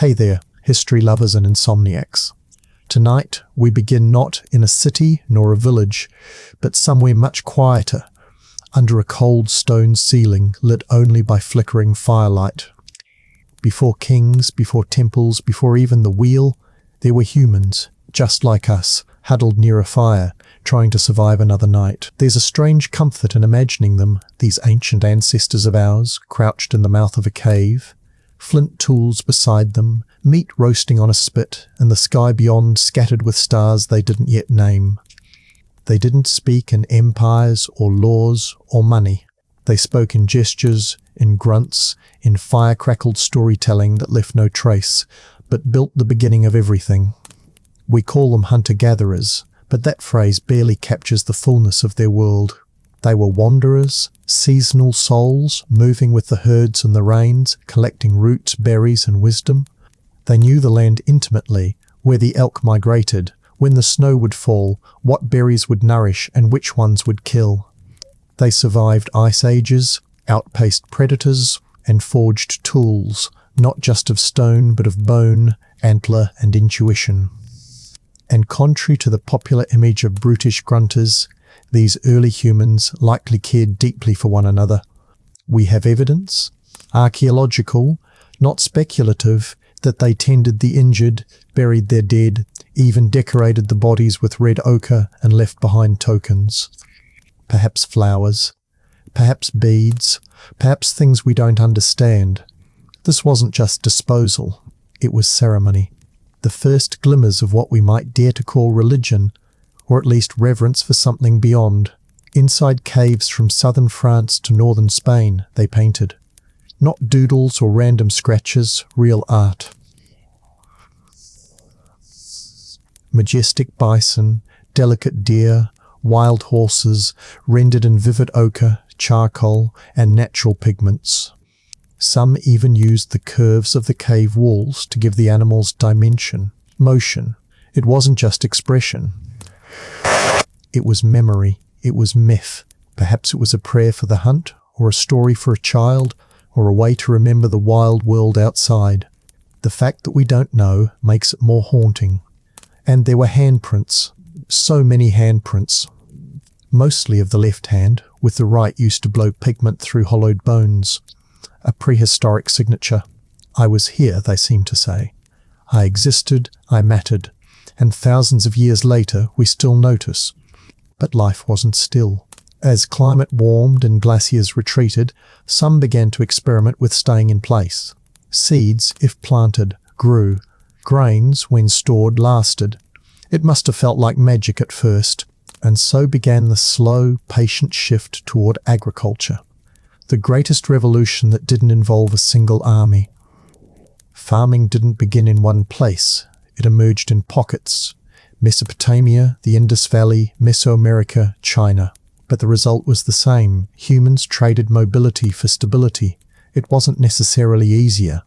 Hey there, history lovers and insomniacs. Tonight, we begin not in a city nor a village, but somewhere much quieter, under a cold stone ceiling lit only by flickering firelight. Before kings, before temples, before even the wheel, there were humans, just like us, huddled near a fire, trying to survive another night. There's a strange comfort in imagining them, these ancient ancestors of ours, crouched in the mouth of a cave, flint tools beside them, meat roasting on a spit, and the sky beyond scattered with stars they didn't yet name. They didn't speak in empires or laws or money. They spoke in gestures, in grunts, in fire-crackled storytelling that left no trace, but built the beginning of everything. We call them hunter-gatherers, but that phrase barely captures the fullness of their world. They were wanderers, seasonal souls, moving with the herds and the rains, collecting roots, berries, and wisdom. They knew the land intimately, where the elk migrated, when the snow would fall, what berries would nourish and which ones would kill. They survived ice ages, outpaced predators, and forged tools, not just of stone but of bone, antler, and intuition. And contrary to the popular image of brutish grunters, these early humans likely cared deeply for one another. We have evidence, archaeological, not speculative, that they tended the injured, buried their dead, even decorated the bodies with red ochre and left behind tokens. Perhaps flowers, perhaps beads, perhaps things we don't understand. This wasn't just disposal, it was ceremony. The first glimmers of what we might dare to call religion, or at least reverence for something beyond. Inside caves from southern France to northern Spain, they painted. Not doodles or random scratches, real art. Majestic bison, delicate deer, wild horses, rendered in vivid ochre, charcoal, and natural pigments. Some even used the curves of the cave walls to give the animals dimension, motion. It wasn't just expression. It was memory, it was myth. Perhaps it was a prayer for the hunt, or a story for a child, or a way to remember the wild world outside. The fact that we don't know makes it more haunting. And there were handprints, so many handprints, mostly of the left hand, with the right used to blow pigment through hollowed bones. A prehistoric signature. I was here, they seem to say. I existed, I mattered, and thousands of years later we still notice. But life wasn't still. As climate warmed and glaciers retreated, some began to experiment with staying in place. Seeds, if planted, grew. Grains, when stored, lasted. It must have felt like magic at first, and so began the slow, patient shift toward agriculture. The greatest revolution that didn't involve a single army. Farming didn't begin in one place. It emerged in pockets. Mesopotamia, the Indus Valley, Mesoamerica, China. But the result was the same. Humans traded mobility for stability. It wasn't necessarily easier.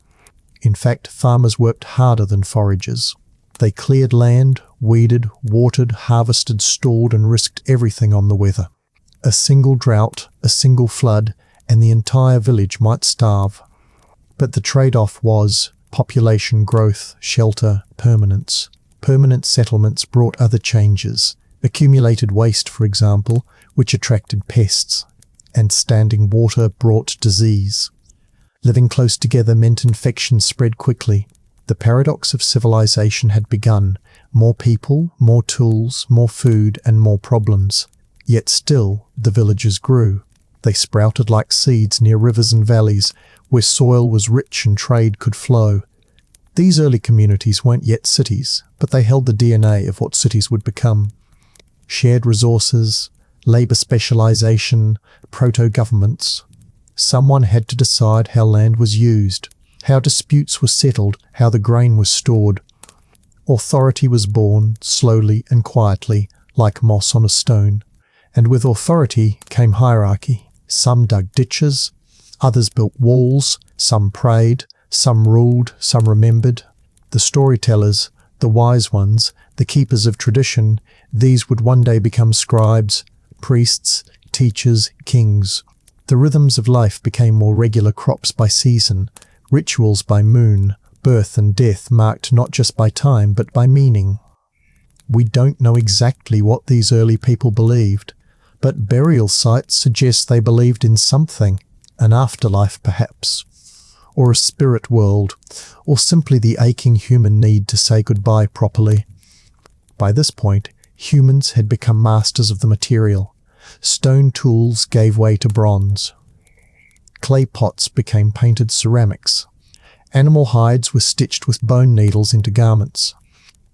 In fact, farmers worked harder than foragers. They cleared land, weeded, watered, harvested, stored, and risked everything on the weather. A single drought, a single flood, and the entire village might starve. But the trade-off was population growth, shelter, permanence. Permanent settlements brought other changes. Accumulated waste, for example, which attracted pests. And standing water brought disease. Living close together meant infections spread quickly. The paradox of civilization had begun. More people, more tools, more food, and more problems. Yet still, the villages grew. They sprouted like seeds near rivers and valleys, where soil was rich and trade could flow. These early communities weren't yet cities, but they held the DNA of what cities would become. Shared resources, labor specialization, proto-governments. Someone had to decide how land was used, how disputes were settled, how the grain was stored. Authority was born, slowly and quietly, like moss on a stone. And with authority came hierarchy. Some dug ditches, others built walls, some prayed, some ruled, some remembered. The storytellers, the wise ones, the keepers of tradition, these would one day become scribes, priests, teachers, kings. The rhythms of life became more regular, crops by season, rituals by moon, Birth and death marked not just by time but by meaning. We don't know exactly what these early people believed, but burial sites suggest they believed in something, an afterlife perhaps, or a spirit world, or simply the aching human need to say goodbye properly. By this point, humans had become masters of the material. Stone tools gave way to bronze. Clay pots became painted ceramics. Animal hides were stitched with bone needles into garments.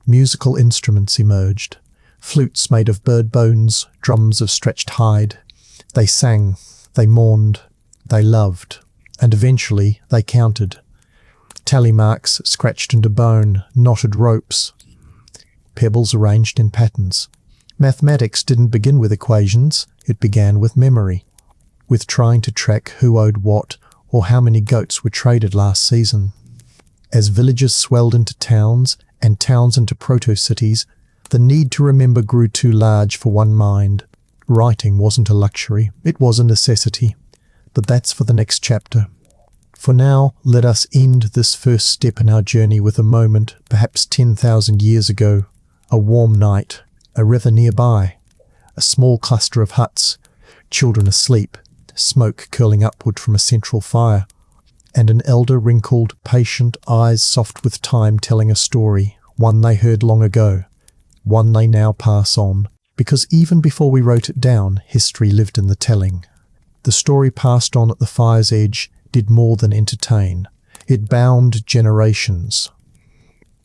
Musical instruments emerged. Flutes made of bird bones, drums of stretched hide. They sang, they mourned, they loved, and eventually they counted. Tally marks scratched into bone, knotted ropes, pebbles arranged in patterns. Mathematics didn't begin with equations, it began with memory, with trying to track who owed what or how many goats were traded last season. As villages swelled into towns and towns into proto-cities, the need to remember grew too large for one mind. Writing wasn't a luxury, it was a necessity. But that's for the next chapter. For now, let us end this first step in our journey with a moment, perhaps 10,000 years ago. A warm night, a river nearby, a small cluster of huts, children asleep, smoke curling upward from a central fire, and an elder wrinkled, patient, eyes soft with time telling a story, one they heard long ago, one they now pass on, because even before we wrote it down, history lived in the telling. The story passed on at the fire's edge did more than entertain. It bound generations.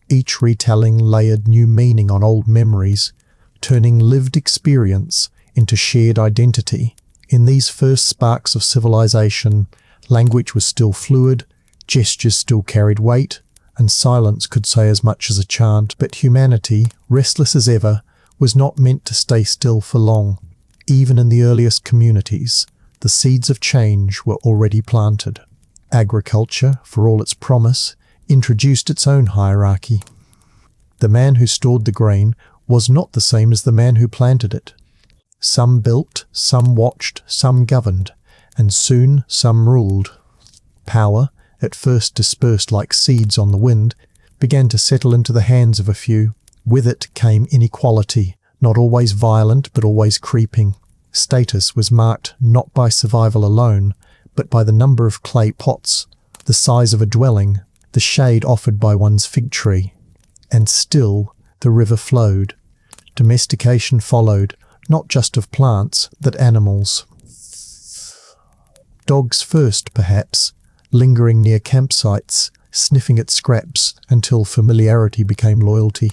Each retelling layered new meaning on old memories, turning lived experience into shared identity. In these first sparks of civilization, language was still fluid, gestures still carried weight, and silence could say as much as a chant. But humanity, restless as ever, was not meant to stay still for long. Even in the earliest communities, the seeds of change were already planted. Agriculture, for all its promise, introduced its own hierarchy. The man who stored the grain was not the same as the man who planted it. Some built, some watched, some governed, and soon some ruled. Power, at first dispersed like seeds on the wind, began to settle into the hands of a few. With it came inequality, not always violent but always creeping. Status was marked not by survival alone, but by the number of clay pots, the size of a dwelling, the shade offered by one's fig tree. And still the river flowed. Domestication followed, not just of plants, but animals. Dogs first, perhaps, lingering near campsites, sniffing at scraps until familiarity became loyalty.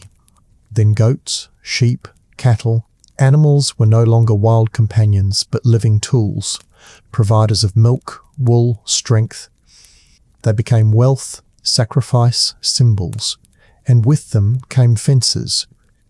Then goats, sheep, cattle. Animals were no longer wild companions, but living tools, providers of milk, wool, strength. They became wealth, sacrifice, symbols, and with them came fences.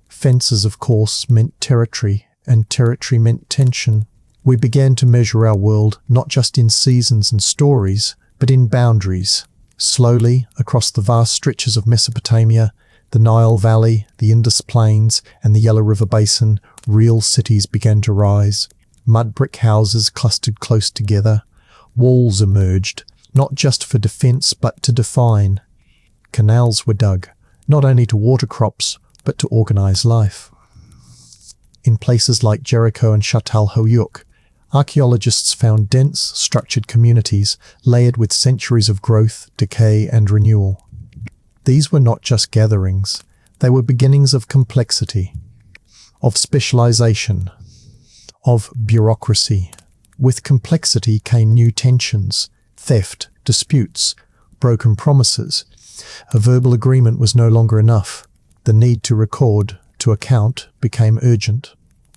Fences, of course, meant territory, and territory meant tension. We began to measure our world not just in seasons and stories, but in boundaries. Slowly, across the vast stretches of Mesopotamia, the Nile Valley, the Indus Plains, and the Yellow River Basin, real cities began to rise. Mud brick houses clustered close together. Walls emerged, not just for defence but to define. Canals were dug, not only to water crops, but to organise life. In places like Jericho and Shatt al-Huyuk, archaeologists found dense, structured communities layered with centuries of growth, decay, and renewal. These were not just gatherings, they were beginnings of complexity, of specialization, of bureaucracy. With complexity came new tensions, theft, disputes, broken promises. A verbal agreement was no longer enough. The need to record, to account, became urgent.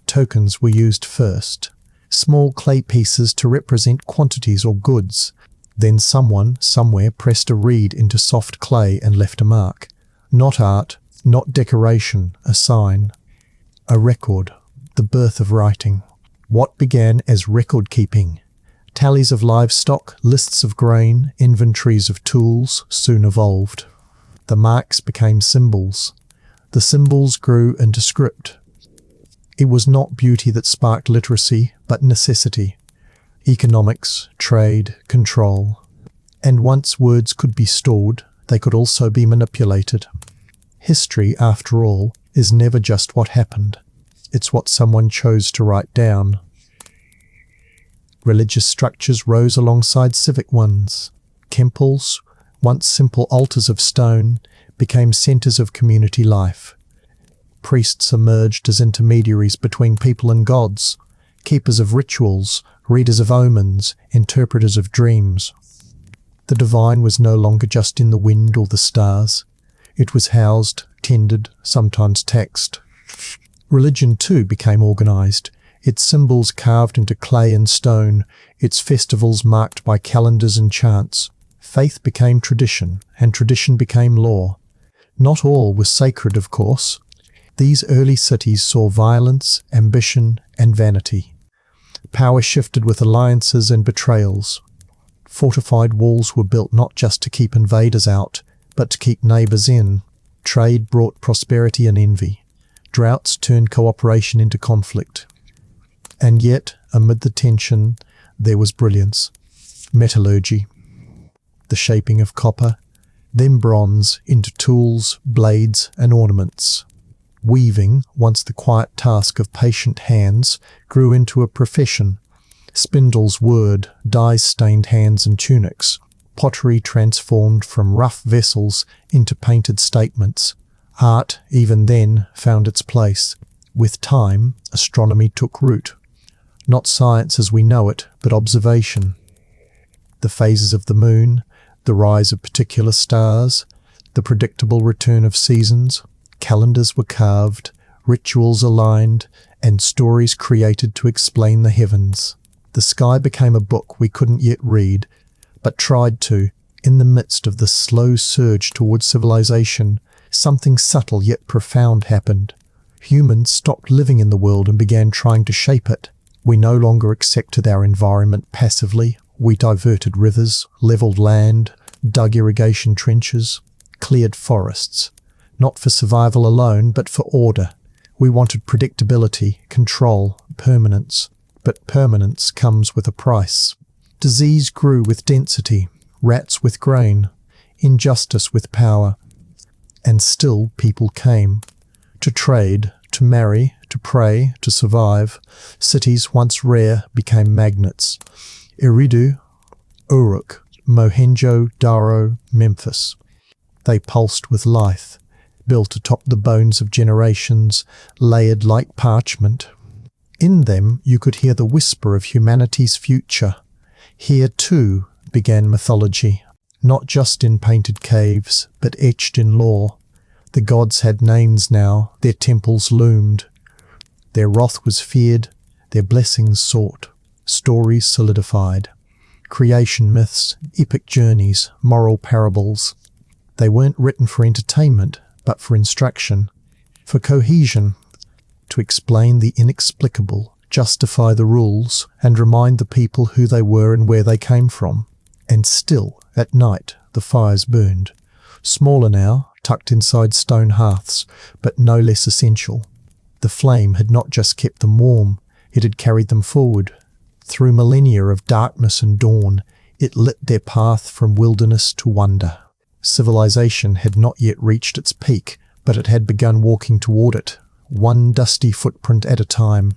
Tokens were used first. Small clay pieces to represent quantities or goods. Then someone, somewhere, pressed a reed into soft clay and left a mark. Not art, not decoration, a sign. A record, the birth of writing. What began as record-keeping, tallies of livestock, lists of grain, inventories of tools, soon evolved. The marks became symbols. The symbols grew into script. It was not beauty that sparked literacy, but necessity. Economics, trade, control. And once words could be stored, they could also be manipulated. History, after all, is never just what happened. It's what someone chose to write down. Religious structures rose alongside civic ones. Temples, once simple altars of stone, became centers of community life. Priests emerged as intermediaries between people and gods, keepers of rituals, readers of omens, interpreters of dreams. The divine was no longer just in the wind or the stars. It was housed, tended, sometimes taxed. Religion too became organized, its symbols carved into clay and stone, its festivals marked by calendars and chants. Faith became tradition, and tradition became law. Not all was sacred, of course. These early cities saw violence, ambition, and vanity. Power shifted with alliances and betrayals. Fortified walls were built not just to keep invaders out, but to keep neighbours in. Trade brought prosperity and envy. Droughts turned cooperation into conflict. And yet, amid the tension, there was brilliance. Metallurgy, the shaping of copper, then bronze into tools, blades, and ornaments. Weaving, once the quiet task of patient hands, grew into a profession. Spindles whirred, dyes stained hands and tunics. Pottery transformed from rough vessels into painted statements. Art, even then, found its place. With time, astronomy took root. Not science as we know it, but observation. The phases of the moon, the rise of particular stars, the predictable return of seasons, calendars were carved, rituals aligned, and stories created to explain the heavens. The sky became a book we couldn't yet read, but tried to. In the midst of the slow surge towards civilization, something subtle yet profound happened. Humans stopped living in the world and began trying to shape it. We no longer accepted our environment passively. We diverted rivers, levelled land, dug irrigation trenches, cleared forests. Not for survival alone, but for order. We wanted predictability, control, permanence. But permanence comes with a price. Disease grew with density, rats with grain, injustice with power. And still people came. To trade, to marry, to pray, to survive. Cities once rare became magnets. Eridu, Uruk, Mohenjo-Daro, Memphis. They pulsed with life, built atop the bones of generations, layered like parchment. In them you could hear the whisper of humanity's future. Here, too, began mythology, not just in painted caves, but etched in lore. The gods had names now, their temples loomed. Their wrath was feared, their blessings sought, stories solidified. Creation myths, epic journeys, moral parables. They weren't written for entertainment, but for instruction, for cohesion, to explain the inexplicable, justify the rules, and remind the people who they were and where they came from. And still, at night, the fires burned. Smaller now, tucked inside stone hearths, but no less essential. The flame had not just kept them warm, it had carried them forward. Through millennia of darkness and dawn, it lit their path from wilderness to wonder. Civilization had not yet reached its peak, but it had begun walking toward it, one dusty footprint at a time.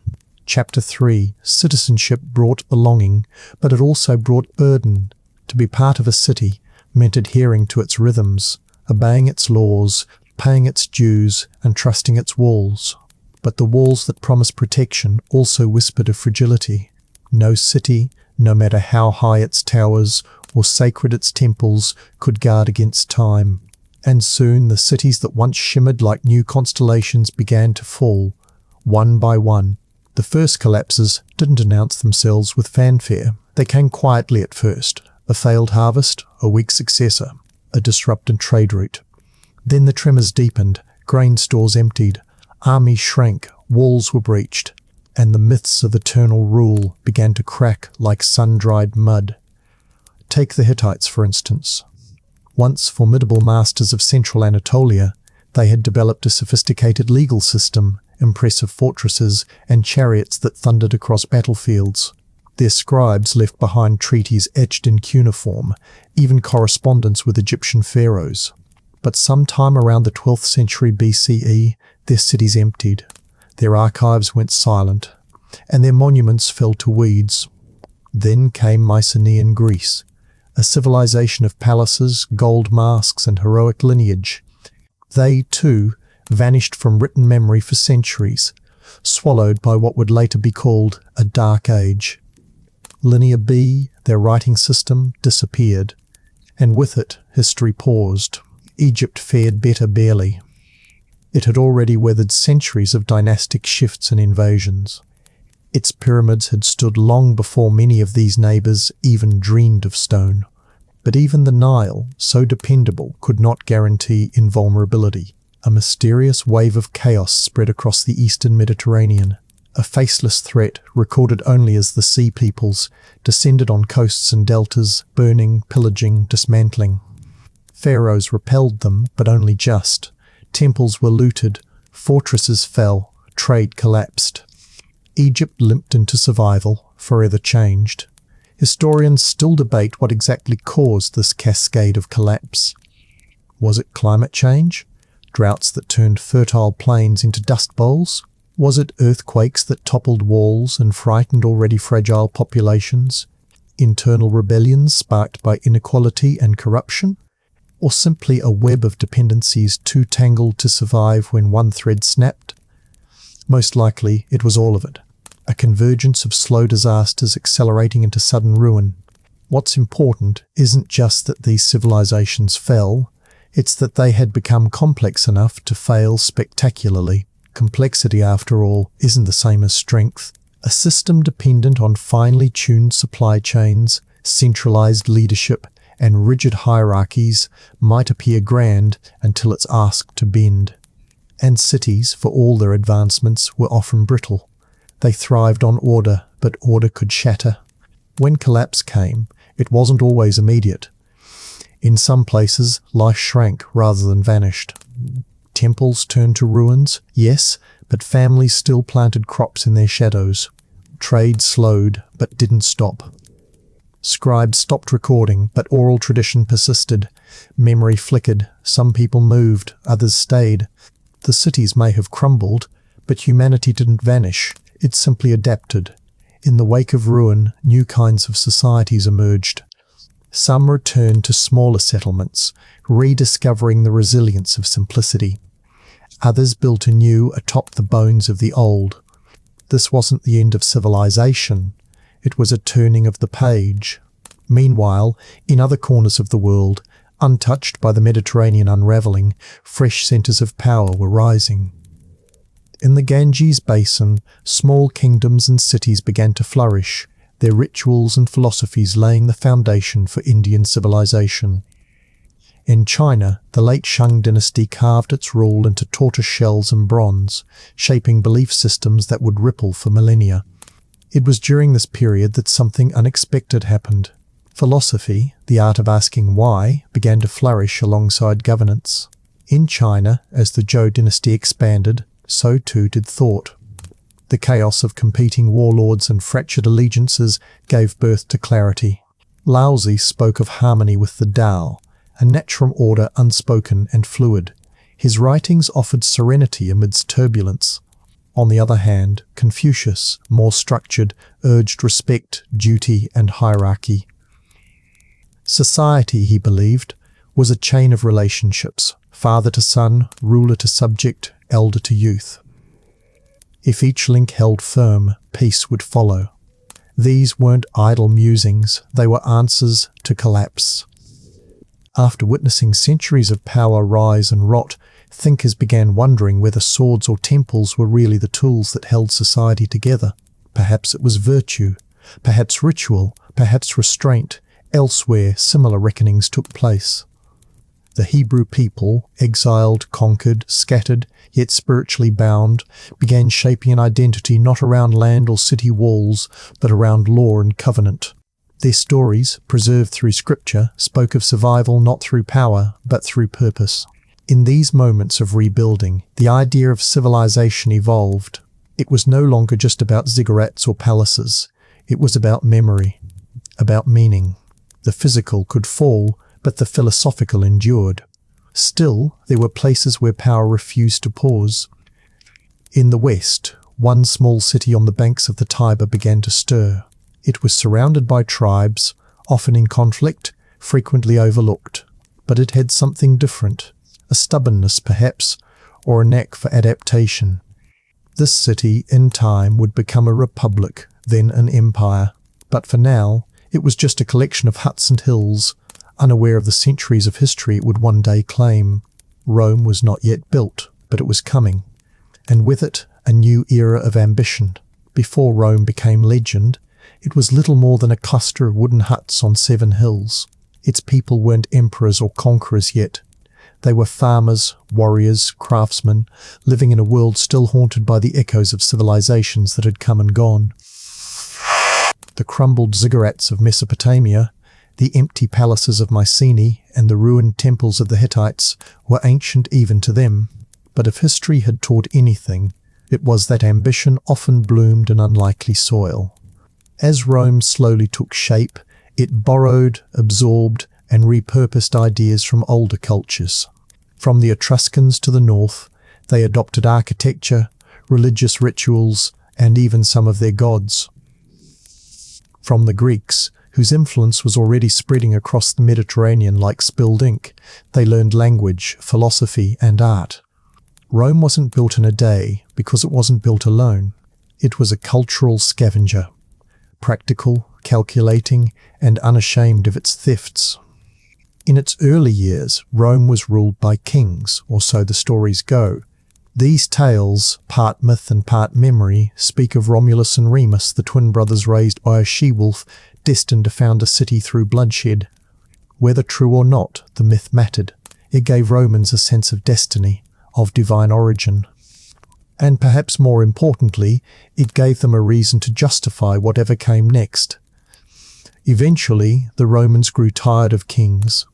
Chapter 3, Citizenship brought belonging, but it also brought burden. To be part of a city meant adhering to its rhythms, obeying its laws, paying its dues, and trusting its walls. But the walls that promised protection also whispered of fragility. No city, no matter how high its towers or sacred its temples, could guard against time. And soon the cities that once shimmered like new constellations began to fall, one by one. The first collapses didn't announce themselves with fanfare. They came quietly at first. A failed harvest, a weak successor, a disrupted trade route. Then the tremors deepened, grain stores emptied, armies shrank, walls were breached, and the myths of eternal rule began to crack like sun-dried mud. Take the Hittites, for instance. Once formidable masters of central Anatolia, they had developed a sophisticated legal system, impressive fortresses, and chariots that thundered across battlefields. Their scribes left behind treaties etched in cuneiform, even correspondence with Egyptian pharaohs. But sometime around the 12th century BCE, their cities emptied, their archives went silent, and their monuments fell to weeds. Then came Mycenaean Greece, a civilization of palaces, gold masks, and heroic lineage. They, too, vanished from written memory for centuries, swallowed by what would later be called a Dark Age. Linear B, their writing system, disappeared, and with it, history paused. Egypt fared better barely. It had already weathered centuries of dynastic shifts and invasions. Its pyramids had stood long before many of these neighbours even dreamed of stone. But even the Nile, so dependable, could not guarantee invulnerability. A mysterious wave of chaos spread across the eastern Mediterranean, a faceless threat recorded only as the sea peoples descended on coasts and deltas, burning, pillaging, dismantling. Pharaohs repelled them, but only just. Temples were looted, fortresses fell, trade collapsed. Egypt limped into survival, forever changed. Historians still debate what exactly caused this cascade of collapse. Was it climate change? Droughts that turned fertile plains into dust bowls? Was it earthquakes that toppled walls and frightened already fragile populations? Internal rebellions sparked by inequality and corruption? Or simply a web of dependencies too tangled to survive when one thread snapped? Most likely, it was all of it. A convergence of slow disasters accelerating into sudden ruin. What's important isn't just that these civilizations fell, it's that they had become complex enough to fail spectacularly. Complexity, after all, isn't the same as strength. A system dependent on finely tuned supply chains, centralized leadership, and rigid hierarchies might appear grand until it's asked to bend. And cities, for all their advancements, were often brittle. They thrived on order, but order could shatter. When collapse came, it wasn't always immediate. In some places, life shrank rather than vanished. Temples turned to ruins, yes, but families still planted crops in their shadows. Trade slowed, but didn't stop. Scribes stopped recording, but oral tradition persisted. Memory flickered, some people moved, others stayed. The cities may have crumbled, but humanity didn't vanish. It simply adapted. In the wake of ruin, new kinds of societies emerged. Some returned to smaller settlements, rediscovering the resilience of simplicity. Others built anew atop the bones of the old. This wasn't the end of civilization. It was a turning of the page. Meanwhile, in other corners of the world, untouched by the Mediterranean unravelling, fresh centres of power were rising. In the Ganges basin, small kingdoms and cities began to flourish, their rituals and philosophies laying the foundation for Indian civilization. In China, the late Shang dynasty carved its rule into tortoise shells and bronze, shaping belief systems that would ripple for millennia. It was during this period that something unexpected happened. Philosophy, the art of asking why, began to flourish alongside governance. In China, as the Zhou dynasty expanded, so too did thought. The chaos of competing warlords and fractured allegiances gave birth to clarity. Laozi spoke of harmony with the Tao, a natural order unspoken and fluid. His writings offered serenity amidst turbulence. On the other hand, Confucius, more structured, urged respect, duty, and hierarchy. Society, he believed, was a chain of relationships, father to son, ruler to subject, elder to youth. If each link held firm, peace would follow. These weren't idle musings, they were answers to collapse. After witnessing centuries of power rise and rot, thinkers began wondering whether swords or temples were really the tools that held society together. Perhaps it was virtue, perhaps ritual, perhaps restraint. Elsewhere, similar reckonings took place. The Hebrew people, exiled, conquered, scattered, yet spiritually bound, began shaping an identity not around land or city walls, but around law and covenant. Their stories, preserved through scripture, spoke of survival not through power, but through purpose. In these moments of rebuilding, the idea of civilization evolved. It was no longer just about ziggurats or palaces. It was about memory, about meaning. The physical could fall, but the philosophical endured. Still, there were places where power refused to pause. In the west, one small city on the banks of the Tiber began to stir. It was surrounded by tribes, often in conflict, frequently overlooked. But it had something different, a stubbornness perhaps, or a knack for adaptation. This city, in time, would become a republic, then an empire. But for now, it was just a collection of huts and hills, unaware of the centuries of history it would one day claim. Rome was not yet built, but it was coming. And with it, a new era of ambition. Before Rome became legend, it was little more than a cluster of wooden huts on 7 hills. Its people weren't emperors or conquerors yet. They were farmers, warriors, craftsmen, living in a world still haunted by the echoes of civilizations that had come and gone. The crumbled ziggurats of Mesopotamia, the empty palaces of Mycenae, and the ruined temples of the Hittites were ancient even to them. But if history had taught anything, it was that ambition often bloomed in unlikely soil. As Rome slowly took shape, it borrowed, absorbed, and repurposed ideas from older cultures. From the Etruscans to the north, they adopted architecture, religious rituals, and even some of their gods. From the Greeks, whose influence was already spreading across the Mediterranean like spilled ink, they learned language, philosophy, and art. Rome wasn't built in a day because it wasn't built alone. It was a cultural scavenger, practical, calculating, and unashamed of its thefts. In its early years, Rome was ruled by kings, or so the stories go. These tales, part myth and part memory, speak of Romulus and Remus, the twin brothers raised by a she-wolf, destined to found a city through bloodshed. Whether true or not, the myth mattered. It gave Romans a sense of destiny, of divine origin. And perhaps more importantly, it gave them a reason to justify whatever came next. Eventually, the Romans grew tired of kings.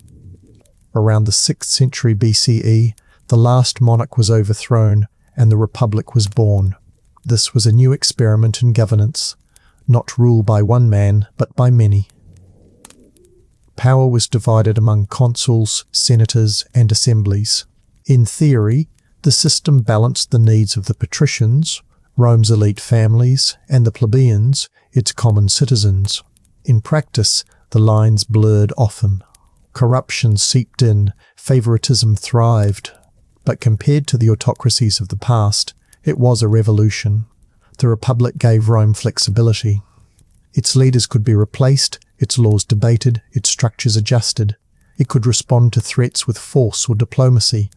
Around the 6th century BCE, the last monarch was overthrown and the Republic was born. This was a new experiment in governance, not ruled by one man, but by many. Power was divided among consuls, senators, and assemblies. In theory, the system balanced the needs of the patricians, Rome's elite families, and the plebeians, its common citizens. In practice, the lines blurred often. Corruption seeped in, favoritism thrived. But compared to the autocracies of the past, it was a revolution. The Republic gave Rome flexibility. Its leaders could be replaced, its laws debated, its structures adjusted. It could respond to threats with force or diplomacy.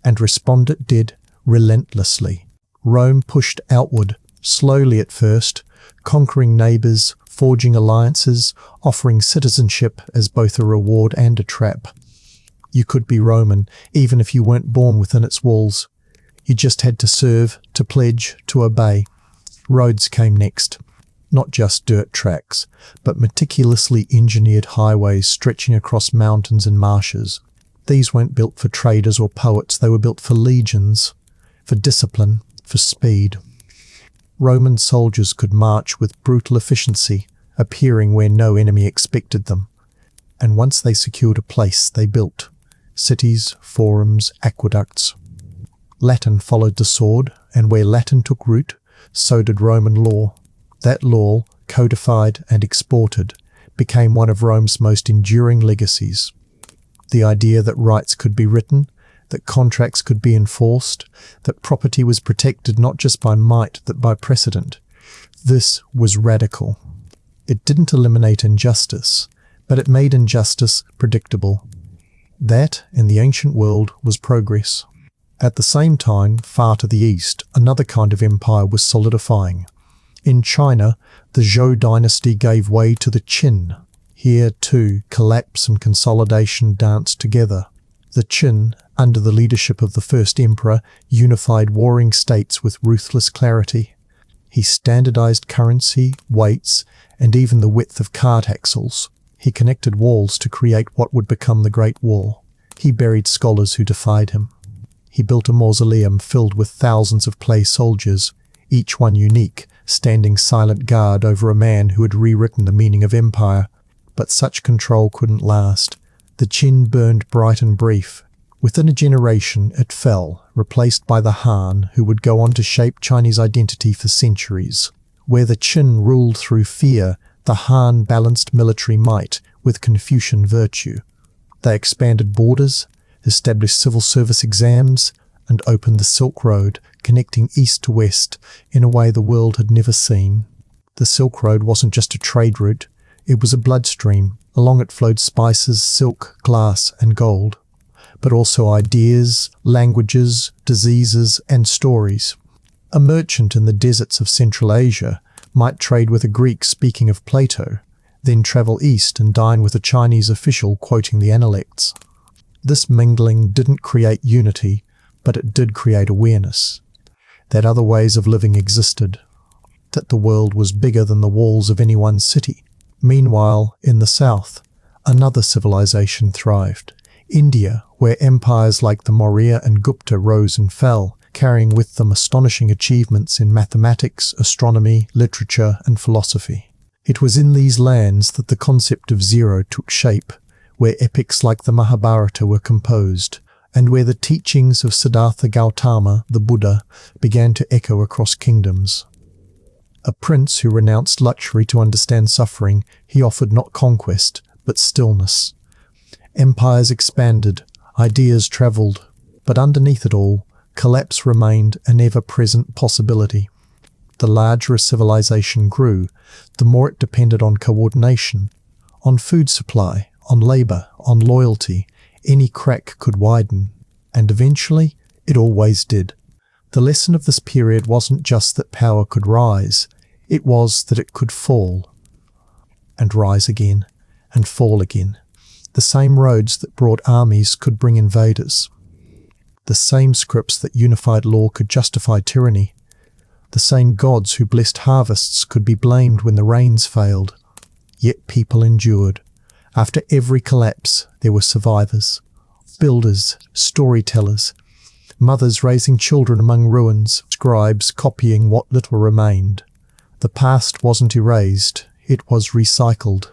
And respond it did, relentlessly. Rome pushed outward, slowly at first, conquering neighbours, forging alliances, offering citizenship as both a reward and a trap. You could be Roman, even if you weren't born within its walls. You just had to serve, to pledge, to obey. Roads came next. Not just dirt tracks, but meticulously engineered highways stretching across mountains and marshes. These weren't built for traders or poets, they were built for legions, for discipline, for speed. Roman soldiers could march with brutal efficiency, appearing where no enemy expected them. And once they secured a place, they built cities, forums, aqueducts. Latin followed the sword, and where Latin took root, so did Roman law. That law, codified and exported, became one of Rome's most enduring legacies. The idea that rights could be written, that contracts could be enforced, that property was protected not just by might, but by precedent. This was radical. It didn't eliminate injustice, but it made injustice predictable. That, in the ancient world, was progress. At the same time, far to the east, another kind of empire was solidifying. In China, the Zhou dynasty gave way to the Qin. Here, too, collapse and consolidation danced together. The Qin, under the leadership of the first emperor, unified warring states with ruthless clarity. He standardized currency, weights, and even the width of cart axles. He connected walls to create what would become the Great Wall. He buried scholars who defied him. He built a mausoleum filled with thousands of clay soldiers, each one unique, standing silent guard over a man who had rewritten the meaning of empire. But such control couldn't last. The Qin burned bright and brief. Within a generation, it fell, replaced by the Han, who would go on to shape Chinese identity for centuries. Where the Qin ruled through fear, the Han balanced military might with Confucian virtue. They expanded borders, established civil service exams, and opened the Silk Road, connecting east to west in a way the world had never seen. The Silk Road wasn't just a trade route, it was a bloodstream. Along it flowed spices, silk, glass, and gold, but also ideas, languages, diseases, and stories. A merchant in the deserts of Central Asia might trade with a Greek speaking of Plato, then travel east and dine with a Chinese official quoting the Analects. This mingling didn't create unity, but it did create awareness. That other ways of living existed, that the world was bigger than the walls of any one city. Meanwhile, in the south, another civilization thrived. India, where empires like the Maurya and Gupta rose and fell, carrying with them astonishing achievements in mathematics, astronomy, literature, and philosophy. It was in these lands that the concept of zero took shape, where epics like the Mahabharata were composed, and where the teachings of Siddhartha Gautama, the Buddha, began to echo across kingdoms. A prince who renounced luxury to understand suffering, he offered not conquest, but stillness. Empires expanded, ideas travelled, but underneath it all, collapse remained an ever-present possibility. The larger a civilization grew, the more it depended on coordination, on food supply, on labour, on loyalty. Any crack could widen, and eventually it always did. The lesson of this period wasn't just that power could rise, it was that it could fall, and rise again, and fall again. The same roads that brought armies could bring invaders. The same scripts that unified law could justify tyranny. The same gods who blessed harvests could be blamed when the rains failed. Yet people endured. After every collapse, there were survivors. Builders, storytellers, mothers raising children among ruins, scribes copying what little remained. The past wasn't erased, it was recycled.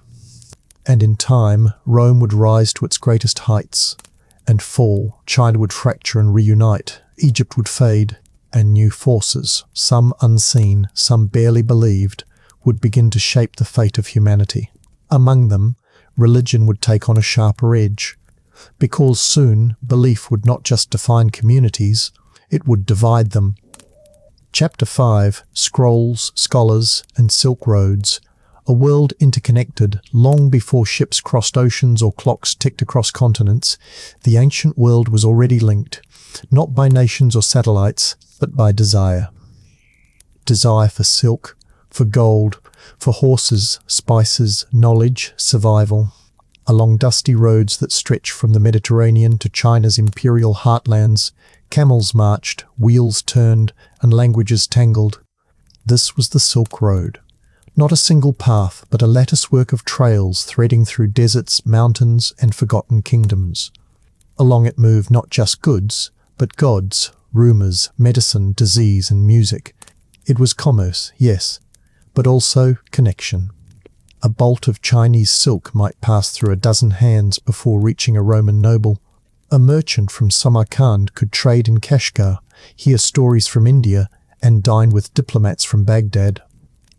And in time, Rome would rise to its greatest heights, and fall. China would fracture and reunite, Egypt would fade, and new forces, some unseen, some barely believed, would begin to shape the fate of humanity. Among them, religion would take on a sharper edge, because soon belief would not just define communities, it would divide them. Chapter 5, Scrolls, Scholars, and Silk Roads. A world interconnected long before ships crossed oceans or clocks ticked across continents, the ancient world was already linked, not by nations or satellites, but by desire. Desire for silk, for gold, for horses, spices, knowledge, survival. Along dusty roads that stretch from the Mediterranean to China's imperial heartlands, camels marched, wheels turned, and languages tangled. This was the Silk Road. Not a single path, but a latticework of trails threading through deserts, mountains, and forgotten kingdoms. Along it moved not just goods, but gods, rumours, medicine, disease, and music. It was commerce, yes, but also connection. A bolt of Chinese silk might pass through a dozen hands before reaching a Roman noble. A merchant from Samarkand could trade in Kashgar, hear stories from India, and dine with diplomats from Baghdad.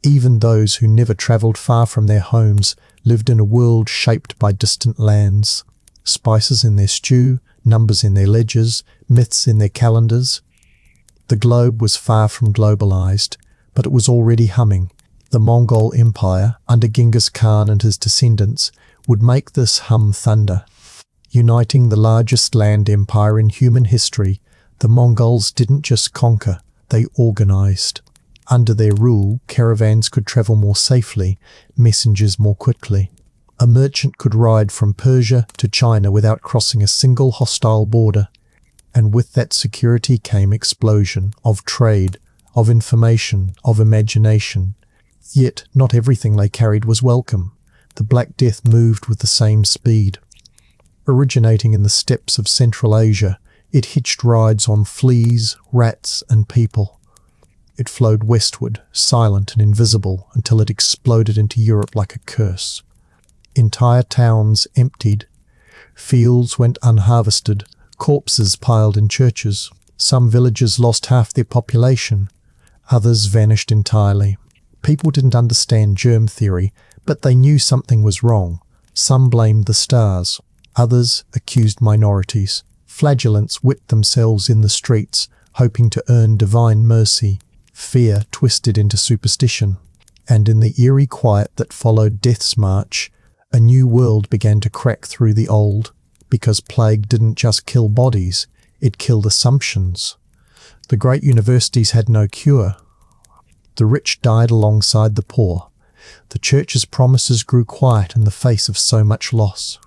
Even those who never travelled far from their homes lived in a world shaped by distant lands. Spices in their stew, numbers in their ledgers, myths in their calendars. The globe was far from globalized, but it was already humming. The Mongol Empire, under Genghis Khan and his descendants, would make this hum thunder. Uniting the largest land empire in human history, the Mongols didn't just conquer, they organized. Under their rule, caravans could travel more safely, messengers more quickly. A merchant could ride from Persia to China without crossing a single hostile border. And with that security came explosion of trade, of information, of imagination. Yet not everything they carried was welcome. The Black Death moved with the same speed. Originating in the steppes of Central Asia, it hitched rides on fleas, rats, and people. It flowed westward, silent and invisible, until it exploded into Europe like a curse. Entire towns emptied. Fields went unharvested. Corpses piled in churches. Some villages lost half their population. Others vanished entirely. People didn't understand germ theory, but they knew something was wrong. Some blamed the stars. Others accused minorities. Flagellants whipped themselves in the streets, hoping to earn divine mercy. Fear twisted into superstition. And in the eerie quiet that followed Death's March, a new world began to crack through the old, because plague didn't just kill bodies, it killed assumptions. The great universities had no cure. The rich died alongside the poor. The church's promises grew quiet in the face of so much loss.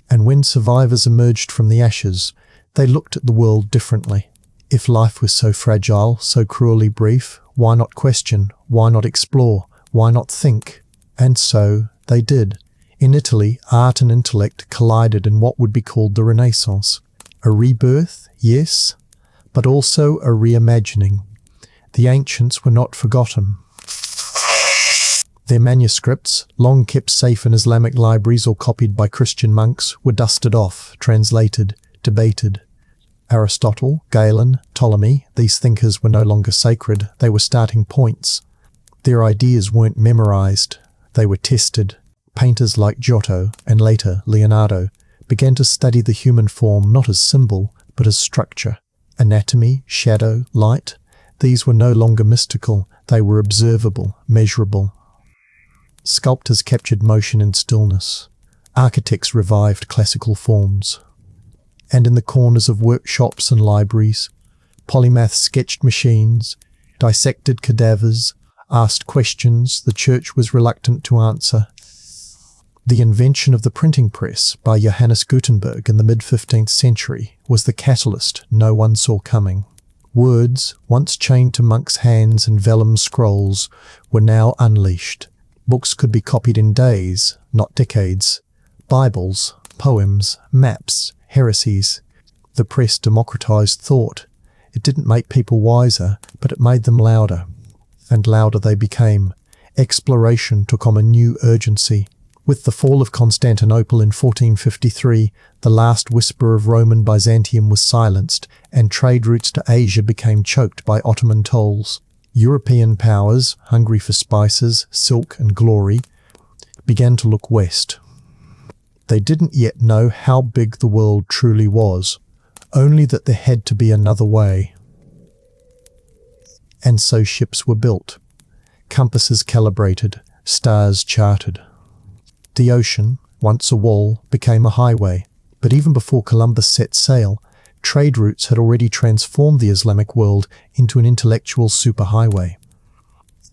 And when survivors emerged from the ashes, they looked at the world differently. If life was so fragile, so cruelly brief, why not question? Why not explore? Why not think? And so they did. In Italy, art and intellect collided in what would be called the Renaissance. A rebirth, yes, but also a reimagining. The ancients were not forgotten. Their manuscripts, long kept safe in Islamic libraries or copied by Christian monks, were dusted off, translated, debated. Aristotle, Galen, Ptolemy, these thinkers were no longer sacred, they were starting points. Their ideas weren't memorized, they were tested. Painters like Giotto, and later Leonardo, began to study the human form not as symbol, but as structure. Anatomy, shadow, light, these were no longer mystical, they were observable, measurable. Sculptors captured motion in stillness. Architects revived classical forms. And in the corners of workshops and libraries, polymaths sketched machines, dissected cadavers, asked questions the church was reluctant to answer. The invention of the printing press by Johannes Gutenberg in the mid-15th century was the catalyst no one saw coming. Words, once chained to monks' hands in vellum scrolls, were now unleashed. Books could be copied in days, not decades. Bibles, poems, maps, heresies. The press democratized thought. It didn't make people wiser, but it made them louder. And louder they became. Exploration took on a new urgency. With the fall of Constantinople in 1453, the last whisper of Roman Byzantium was silenced, and trade routes to Asia became choked by Ottoman tolls. European powers, hungry for spices, silk and glory, began to look west. They didn't yet know how big the world truly was, only that there had to be another way. And so ships were built, compasses calibrated, stars charted. The ocean, once a wall, became a highway, but even before Columbus set sail, trade routes had already transformed the Islamic world into an intellectual superhighway.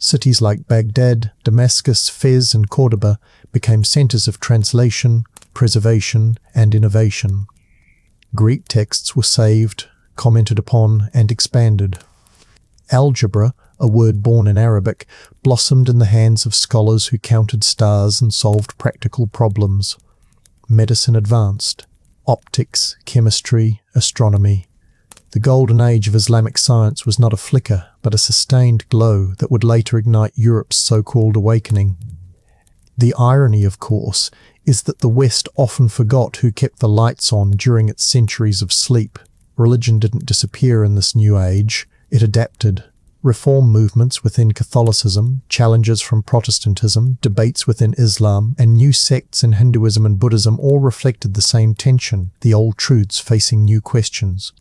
Cities like Baghdad, Damascus, Fez, and Cordoba became centers of translation, preservation, and innovation. Greek texts were saved, commented upon, and expanded. Algebra, a word born in Arabic, blossomed in the hands of scholars who counted stars and solved practical problems. Medicine advanced. Optics, chemistry, astronomy. The golden age of Islamic science was not a flicker, but a sustained glow that would later ignite Europe's so-called awakening. The irony, of course, is that the West often forgot who kept the lights on during its centuries of sleep. Religion didn't disappear in this new age, it adapted. Reform movements within Catholicism, challenges from Protestantism, debates within Islam, and new sects in Hinduism and Buddhism all reflected the same tension, the old truths facing new questions.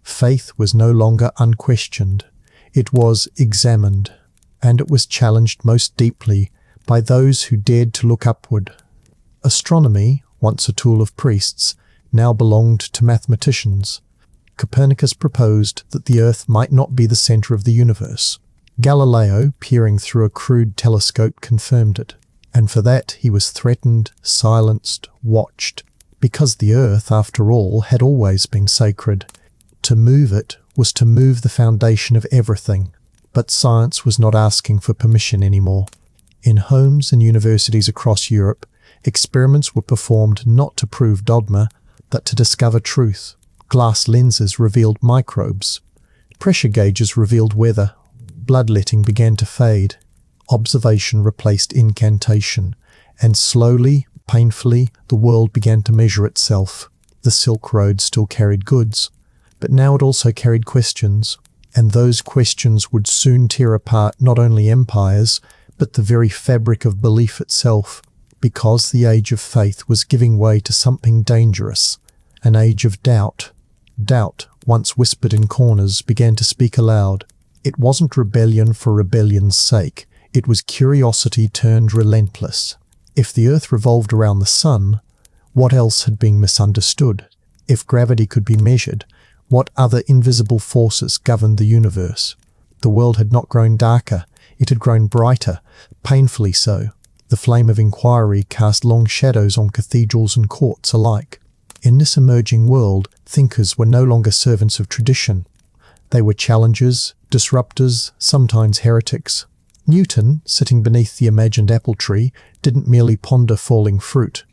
Faith was no longer unquestioned. It was examined, and it was challenged most deeply by those who dared to look upward. Astronomy, once a tool of priests, now belonged to mathematicians. Copernicus proposed that the Earth might not be the center of the universe. Galileo, peering through a crude telescope, confirmed it. And for that he was threatened, silenced, watched, because the Earth, after all, had always been sacred. To move it was to move the foundation of everything, but science was not asking for permission anymore. In homes and universities across Europe, experiments were performed not to prove dogma, but to discover truth. Glass lenses revealed microbes. Pressure gauges revealed weather. Bloodletting began to fade. Observation replaced incantation, and slowly, painfully, the world began to measure itself. The Silk Road still carried goods, but now it also carried questions, and those questions would soon tear apart not only empires, but the very fabric of belief itself, because the age of faith was giving way to something dangerous, an age of doubt. Doubt, once whispered in corners, began to speak aloud. It wasn't rebellion for rebellion's sake. It was curiosity turned relentless. If the earth revolved around the sun, what else had been misunderstood? If gravity could be measured, what other invisible forces governed the universe? The world had not grown darker, it had grown brighter, painfully so. The flame of inquiry cast long shadows on cathedrals and courts alike. In this emerging world, thinkers were no longer servants of tradition. They were challengers, disruptors, sometimes heretics. Newton, sitting beneath the imagined apple tree, didn't merely ponder falling fruit.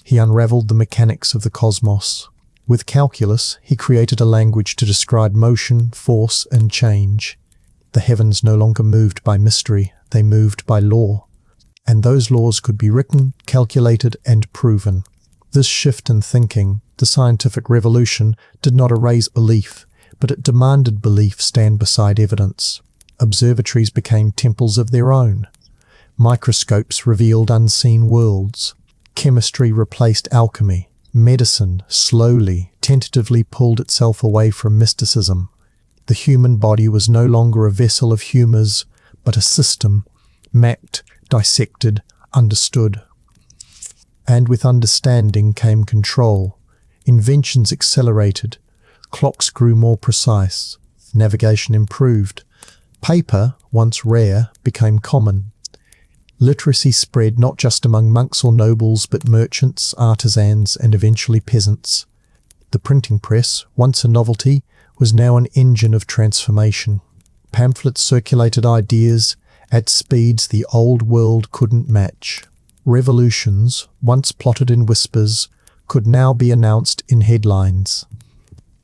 He unravelled the mechanics of the cosmos. With calculus, he created a language to describe motion, force, and change. The heavens no longer moved by mystery, they moved by law. And those laws could be written, calculated, and proven. This shift in thinking, the scientific revolution, did not erase belief, but it demanded belief stand beside evidence. Observatories became temples of their own. Microscopes revealed unseen worlds. Chemistry replaced alchemy. Medicine, slowly, tentatively pulled itself away from mysticism. The human body was no longer a vessel of humours, but a system, mapped, dissected, understood. And with understanding came control. Inventions accelerated. Clocks grew more precise. Navigation improved. Paper, once rare, became common. Literacy spread not just among monks or nobles, but merchants, artisans, and eventually peasants. The printing press, once a novelty, was now an engine of transformation. Pamphlets circulated ideas at speeds the old world couldn't match. Revolutions, once plotted in whispers, could now be announced in headlines.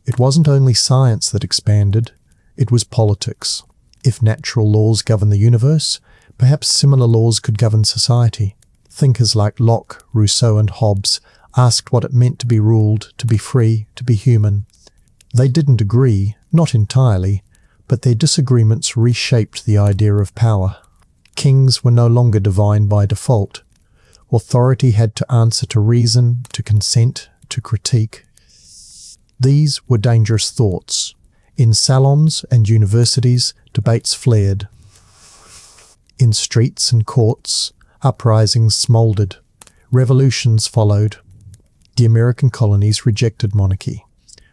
It wasn't only science that expanded, it was politics. If natural laws govern the universe, perhaps similar laws could govern society. Thinkers like Locke, Rousseau, and Hobbes asked what it meant to be ruled, to be free, to be human. They didn't agree, not entirely, but their disagreements reshaped the idea of power. Kings were no longer divine by default. Authority had to answer to reason, to consent, to critique. These were dangerous thoughts. In salons and universities, debates flared. In streets and courts, uprisings smouldered. Revolutions followed. The American colonies rejected monarchy.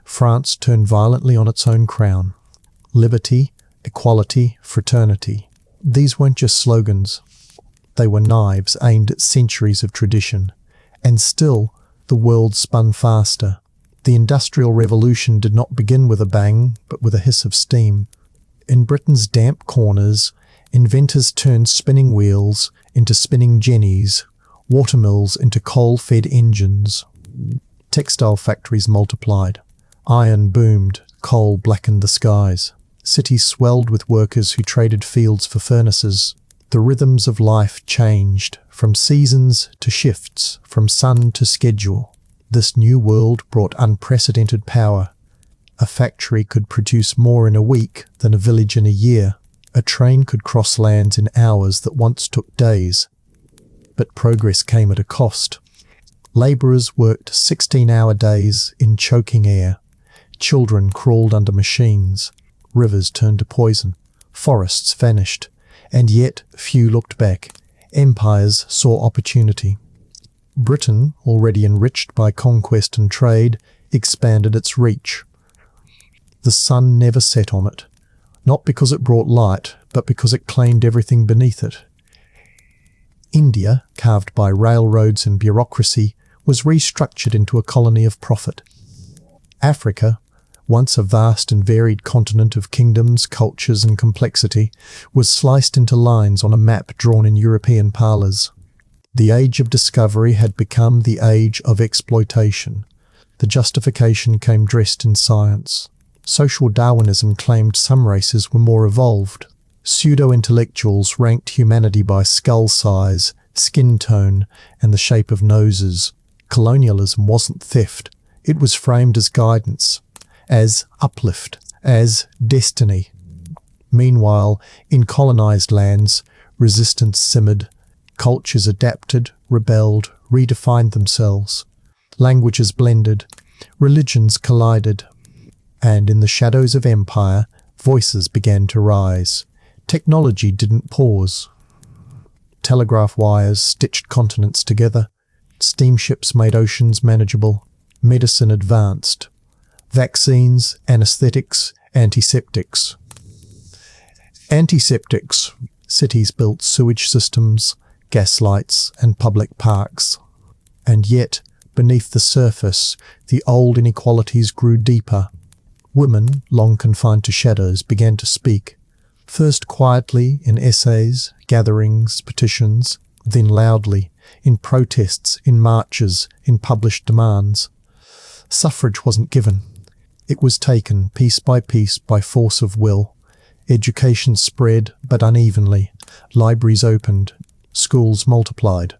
France turned violently on its own crown. Liberty, equality, fraternity. These weren't just slogans. They were knives aimed at centuries of tradition. And still, the world spun faster. The Industrial Revolution did not begin with a bang, but with a hiss of steam. In Britain's damp corners, inventors turned spinning wheels into spinning jennies, watermills into coal-fed engines. Textile factories multiplied. Iron boomed, coal blackened the skies. Cities swelled with workers who traded fields for furnaces. The rhythms of life changed, from seasons to shifts, from sun to schedule. This new world brought unprecedented power. A factory could produce more in a week than a village in a year. A train could cross lands in hours that once took days. But progress came at a cost. Labourers worked 16-hour days in choking air. Children crawled under machines. Rivers turned to poison. Forests vanished. And yet few looked back. Empires saw opportunity. Britain, already enriched by conquest and trade, expanded its reach. The sun never set on it, not because it brought light, but because it claimed everything beneath it. India, carved by railroads and bureaucracy, was restructured into a colony of profit. Africa, once a vast and varied continent of kingdoms, cultures, and complexity, was sliced into lines on a map drawn in European parlours. The age of discovery had become the age of exploitation. The justification came dressed in science. Social Darwinism claimed some races were more evolved. Pseudo-intellectuals ranked humanity by skull size, skin tone, and the shape of noses. Colonialism wasn't theft. It was framed as guidance, as uplift, as destiny. Meanwhile, in colonized lands, resistance simmered. Cultures adapted, rebelled, redefined themselves. Languages blended. Religions collided. And in the shadows of empire, voices began to rise. Technology didn't pause. Telegraph wires stitched continents together. Steamships made oceans manageable. Medicine advanced. Vaccines, anesthetics, antiseptics. Antiseptics. Cities built sewage systems, gas lights, and public parks. And yet, beneath the surface, the old inequalities grew deeper. Women, long confined to shadows, began to speak. First quietly in essays, gatherings, petitions, then loudly, in protests, in marches, in published demands. Suffrage wasn't given. It was taken, piece by force of will. Education spread, but unevenly. Libraries opened. Schools multiplied.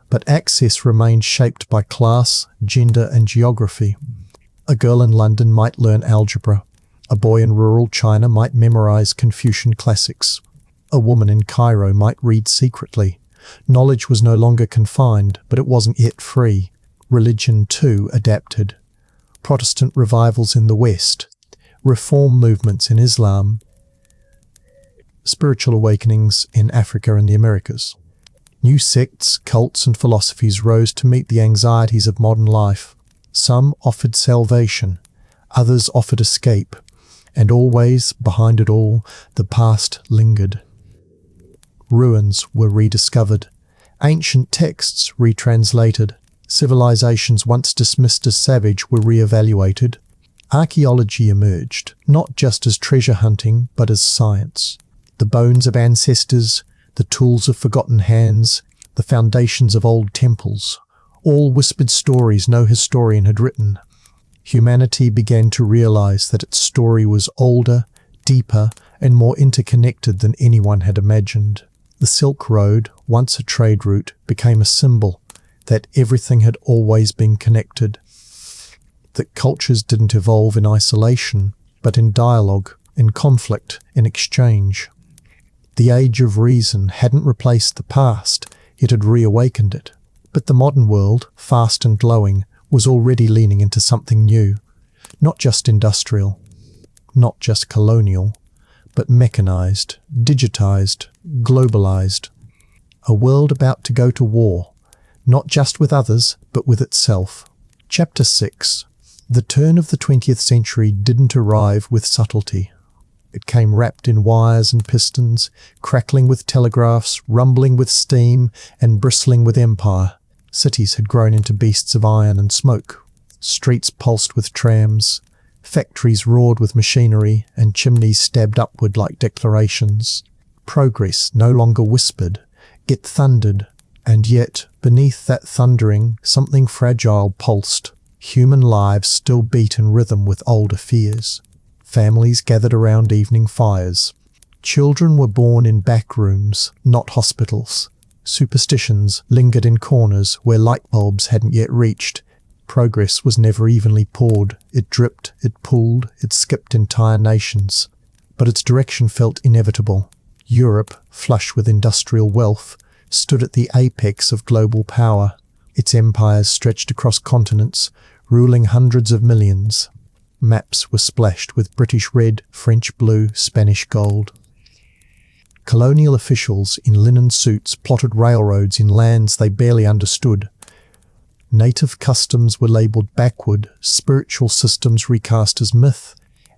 But access remained shaped by class, gender, and geography. A girl in London might learn algebra. A boy in rural China might memorize Confucian classics. A woman in Cairo might read secretly. Knowledge was no longer confined, but it wasn't yet free. Religion, too, adapted. Protestant revivals in the West. Reform movements in Islam. Spiritual awakenings in Africa and the Americas. New sects, cults, and philosophies rose to meet the anxieties of modern life. Some offered salvation, others offered escape, and always, behind it all, the past lingered. Ruins were rediscovered, ancient texts retranslated, civilizations once dismissed as savage were re-evaluated. Archaeology emerged, not just as treasure hunting, but as science. The bones of ancestors, the tools of forgotten hands, the foundations of old temples, all whispered stories no historian had written. Humanity began to realize that its story was older, deeper, and more interconnected than anyone had imagined. The Silk Road, once a trade route, became a symbol that everything had always been connected. That cultures didn't evolve in isolation, but in dialogue, in conflict, in exchange. The age of reason hadn't replaced the past, it had reawakened it. But the modern world, fast and glowing, was already leaning into something new. Not just industrial, not just colonial, but mechanized, digitized, globalized. A world about to go to war, not just with others, but with itself. Chapter 6. The turn of the 20th century didn't arrive with subtlety. It came wrapped in wires and pistons, crackling with telegraphs, rumbling with steam, and bristling with empire. Cities had grown into beasts of iron and smoke. Streets pulsed with trams. Factories roared with machinery, and chimneys stabbed upward like declarations. Progress no longer whispered, it thundered, and yet, beneath that thundering, something fragile pulsed. Human lives still beat in rhythm with older fears. Families gathered around evening fires. Children were born in back rooms, not hospitals. Superstitions lingered in corners where light bulbs hadn't yet reached. Progress was never evenly poured. It dripped, it pooled, it skipped entire nations. But its direction felt inevitable. Europe, flush with industrial wealth, stood at the apex of global power. Its empires stretched across continents, ruling hundreds of millions. Maps were splashed with British red, French blue, Spanish gold. Colonial officials in linen suits plotted railroads in lands they barely understood. Native customs were labelled backward, spiritual systems recast as myth,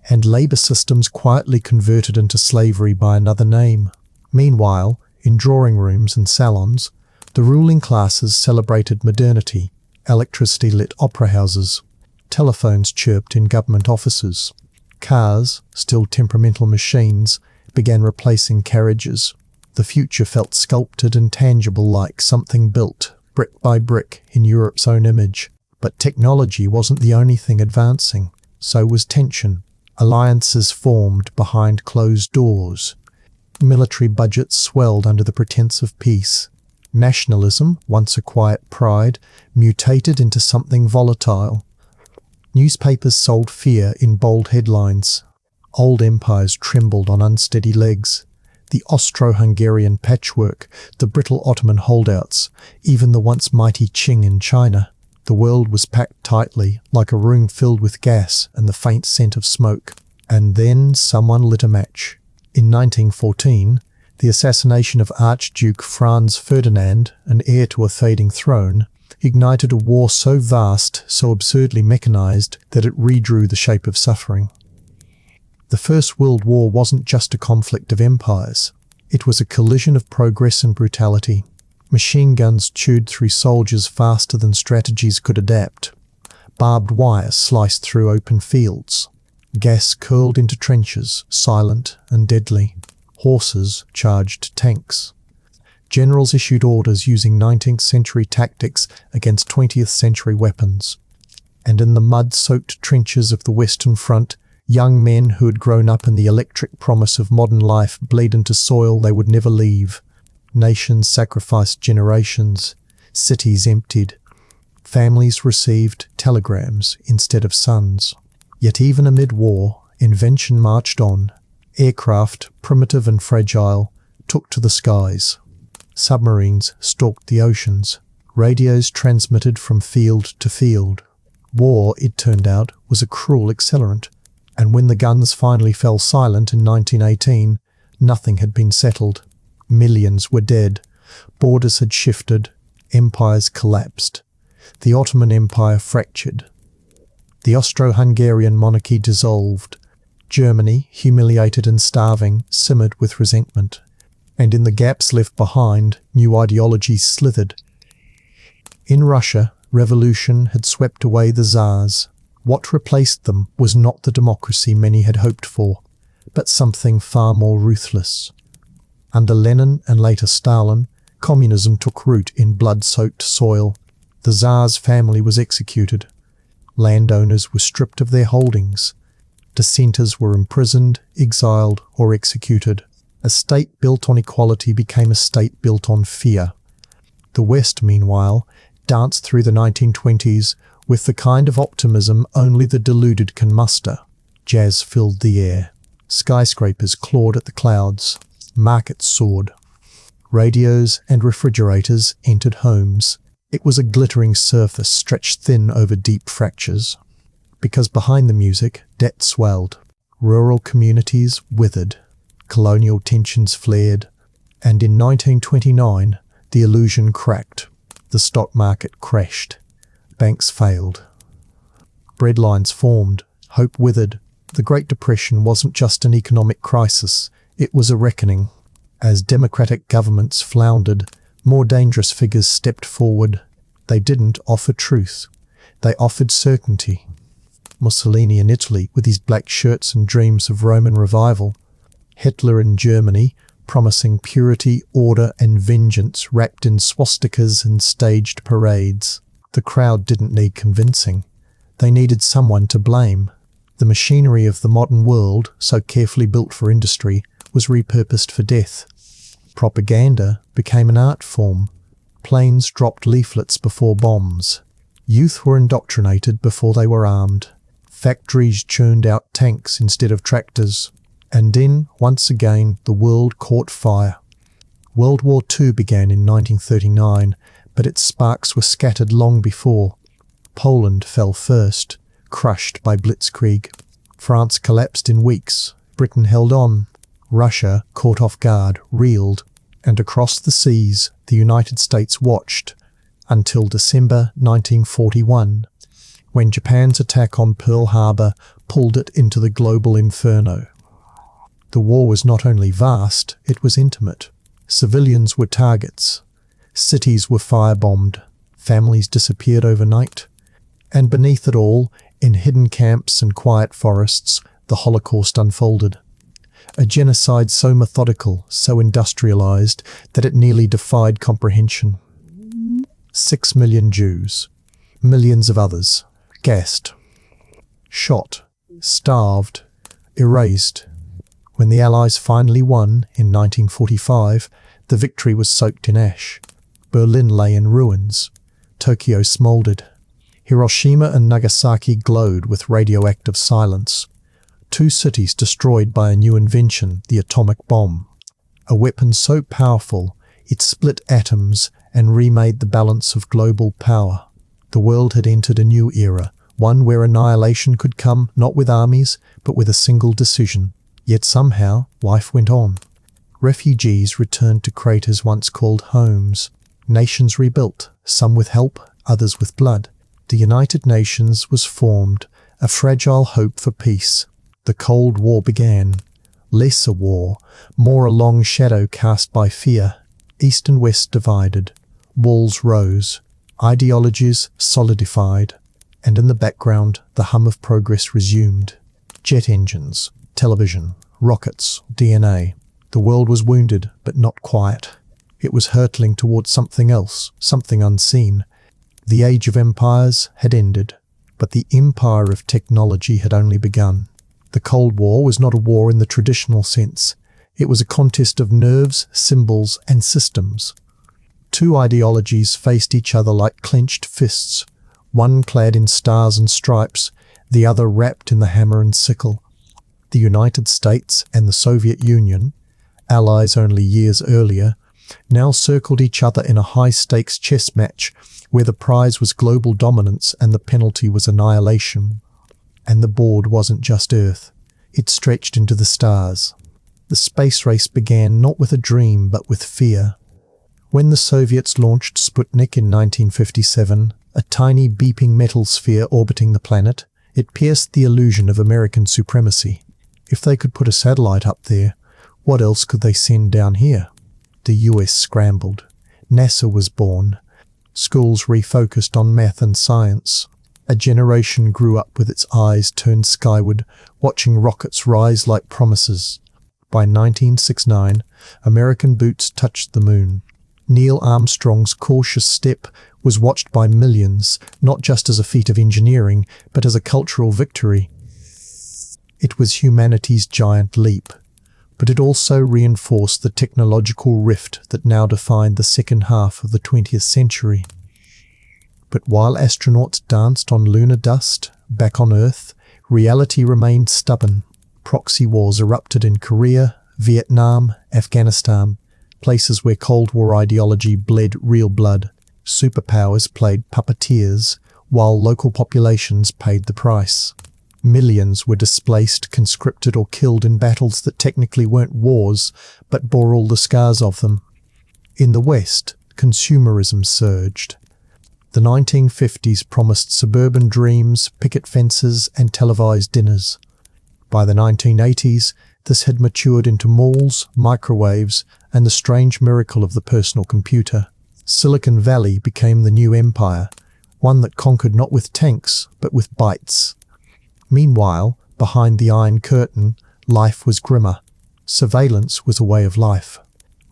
and labour systems quietly converted into slavery by another name. Meanwhile, in drawing rooms and salons, the ruling classes celebrated modernity. Electricity lit opera houses. Telephones chirped in government offices. Cars, still temperamental machines, began replacing carriages. The future felt sculpted and tangible, like something built, brick by brick, in Europe's own image. But technology wasn't the only thing advancing. So was tension. Alliances formed behind closed doors. Military budgets swelled under the pretense of peace. Nationalism, once a quiet pride, mutated into something volatile. Newspapers sold fear in bold headlines. Old empires trembled on unsteady legs. The Austro-Hungarian patchwork, the brittle Ottoman holdouts, even the once mighty Qing in China. The world was packed tightly, like a room filled with gas and the faint scent of smoke. And then someone lit a match. In 1914, the assassination of Archduke Franz Ferdinand, an heir to a fading throne, ignited a war so vast, so absurdly mechanized, that it redrew the shape of suffering. The First World War wasn't just a conflict of empires. It was a collision of progress and brutality. Machine guns chewed through soldiers faster than strategies could adapt. Barbed wire sliced through open fields. Gas curled into trenches, silent and deadly. Horses charged tanks. Generals issued orders using 19th century tactics against 20th century weapons. And in the mud-soaked trenches of the Western Front, young men who had grown up in the electric promise of modern life bled into soil they would never leave. Nations sacrificed generations. Cities emptied. Families received telegrams instead of sons. Yet even amid war, invention marched on. Aircraft, primitive and fragile, took to the skies. Submarines stalked the oceans. Radios transmitted from field to field. War, it turned out, was a cruel accelerant. And when the guns finally fell silent in 1918, nothing had been settled. Millions were dead. Borders had shifted. Empires collapsed. The Ottoman Empire fractured. The Austro-Hungarian monarchy dissolved. Germany, humiliated and starving, simmered with resentment. And in the gaps left behind, new ideologies slithered. In Russia, revolution had swept away the Tsars. What replaced them was not the democracy many had hoped for, but something far more ruthless. Under Lenin and later Stalin, communism took root in blood-soaked soil. The Tsar's family was executed. Landowners were stripped of their holdings. Dissenters were imprisoned, exiled, or executed. A state built on equality became a state built on fear. The West, meanwhile, danced through the 1920s with the kind of optimism only the deluded can muster. Jazz filled the air. Skyscrapers clawed at the clouds. Markets soared. Radios and refrigerators entered homes. It was a glittering surface stretched thin over deep fractures. Because behind the music, debt swelled. Rural communities withered. Colonial tensions flared. And in 1929, the illusion cracked. The stock market crashed. Banks failed. Breadlines formed. Hope withered. The Great Depression wasn't just an economic crisis. It was a reckoning. As democratic governments floundered, more dangerous figures stepped forward. They didn't offer truth. They offered certainty. Mussolini in Italy, with his black shirts and dreams of Roman revival. Hitler in Germany, promising purity, order, and vengeance wrapped in swastikas and staged parades. The crowd didn't need convincing. They needed someone to blame. The machinery of the modern world, so carefully built for industry, was repurposed for death. Propaganda became an art form. Planes dropped leaflets before bombs. Youth were indoctrinated before they were armed. Factories churned out tanks instead of tractors. And then, once again, the world caught fire. World War II began in 1939, but its sparks were scattered long before. Poland fell first, crushed by blitzkrieg. France collapsed in weeks. Britain held on. Russia, caught off guard, reeled. And across the seas, the United States watched, until December 1941, when Japan's attack on Pearl Harbor pulled it into the global inferno. The war was not only vast, it was intimate. Civilians were targets. Cities were firebombed. Families disappeared overnight. And beneath it all, in hidden camps and quiet forests, the Holocaust unfolded. A genocide so methodical, so industrialized, that it nearly defied comprehension. 6 million Jews. Millions of others. Gassed. Shot. Starved. Erased. When the Allies finally won in 1945, the victory was soaked in ash. Berlin lay in ruins. Tokyo smouldered. Hiroshima and Nagasaki glowed with radioactive silence. Two cities destroyed by a new invention, the atomic bomb. A weapon so powerful, it split atoms and remade the balance of global power. The world had entered a new era, one where annihilation could come not with armies, but with a single decision. Yet somehow, life went on. Refugees returned to craters once called homes. Nations rebuilt, some with help, others with blood. The United Nations was formed, a fragile hope for peace. The Cold War began. Less a war, more a long shadow cast by fear. East and West divided. Walls rose. Ideologies solidified. And in the background, the hum of progress resumed. Jet engines, television, rockets, DNA. The world was wounded, but not quiet. It was hurtling towards something else, something unseen. The age of empires had ended, but the empire of technology had only begun. The Cold War was not a war in the traditional sense. It was a contest of nerves, symbols, and systems. Two ideologies faced each other like clenched fists, one clad in stars and stripes, the other wrapped in the hammer and sickle. The United States and the Soviet Union, allies only years earlier, now circled each other in a high-stakes chess match where the prize was global dominance and the penalty was annihilation. And the board wasn't just Earth. It stretched into the stars. The space race began not with a dream but with fear. When the Soviets launched Sputnik in 1957, a tiny beeping metal sphere orbiting the planet, it pierced the illusion of American supremacy. If they could put a satellite up there, what else could they send down here? The US scrambled. NASA was born. Schools refocused on math and science. A generation grew up with its eyes turned skyward, watching rockets rise like promises. By 1969, American boots touched the moon. Neil Armstrong's cautious step was watched by millions, not just as a feat of engineering, but as a cultural victory. It was humanity's giant leap, but it also reinforced the technological rift that now defined the second half of the 20th century. But while astronauts danced on lunar dust, back on Earth, reality remained stubborn. Proxy wars erupted in Korea, Vietnam, Afghanistan, places where Cold War ideology bled real blood. Superpowers played puppeteers, while local populations paid the price. Millions were displaced, conscripted or killed in battles that technically weren't wars, but bore all the scars of them. In the West, consumerism surged. The 1950s promised suburban dreams, picket fences, and televised dinners. By the 1980s, this had matured into malls, microwaves, and the strange miracle of the personal computer. Silicon Valley became the new empire, one that conquered not with tanks, but with bytes. Meanwhile, behind the Iron Curtain, life was grimmer. Surveillance was a way of life.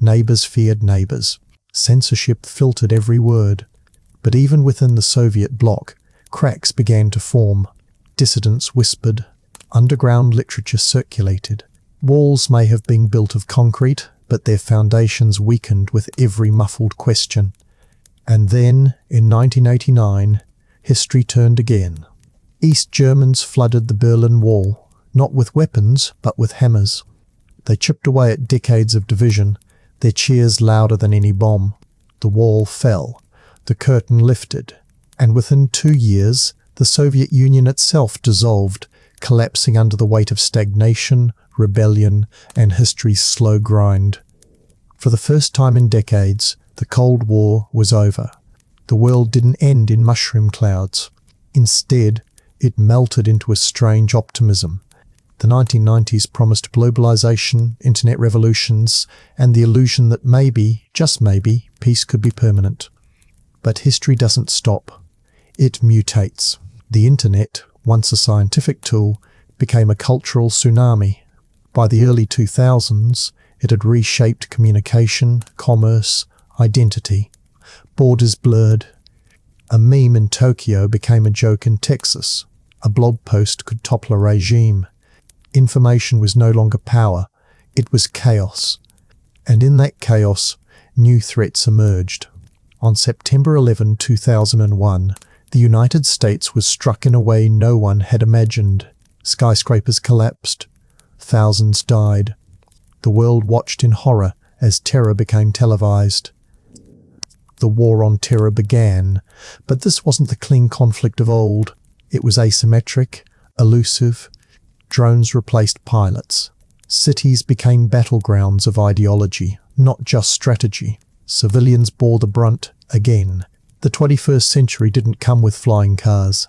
Neighbors feared neighbors. Censorship filtered every word. But even within the Soviet bloc, cracks began to form. Dissidents whispered. Underground literature circulated. Walls may have been built of concrete, but their foundations weakened with every muffled question. And then, in 1989, history turned again. East Germans flooded the Berlin Wall, not with weapons, but with hammers. They chipped away at decades of division, their cheers louder than any bomb. The wall fell. The curtain lifted, and within 2 years, the Soviet Union itself dissolved, collapsing under the weight of stagnation, rebellion, and history's slow grind. For the first time in decades, the Cold War was over. The world didn't end in mushroom clouds. Instead, it melted into a strange optimism. The 1990s promised globalization, internet revolutions, and the illusion that maybe, just maybe, peace could be permanent. But history doesn't stop. It mutates. The internet, once a scientific tool, became a cultural tsunami. By the early 2000s, it had reshaped communication, commerce, identity. Borders blurred. A meme in Tokyo became a joke in Texas. A blog post could topple a regime. Information was no longer power. It was chaos. And in that chaos, new threats emerged. On September 11, 2001, the United States was struck in a way no one had imagined. Skyscrapers collapsed. Thousands died. The world watched in horror as terror became televised. The war on terror began, but this wasn't the clean conflict of old. It was asymmetric, elusive. Drones replaced pilots. Cities became battlegrounds of ideology, not just strategy. Civilians bore the brunt again. The 21st century didn't come with flying cars.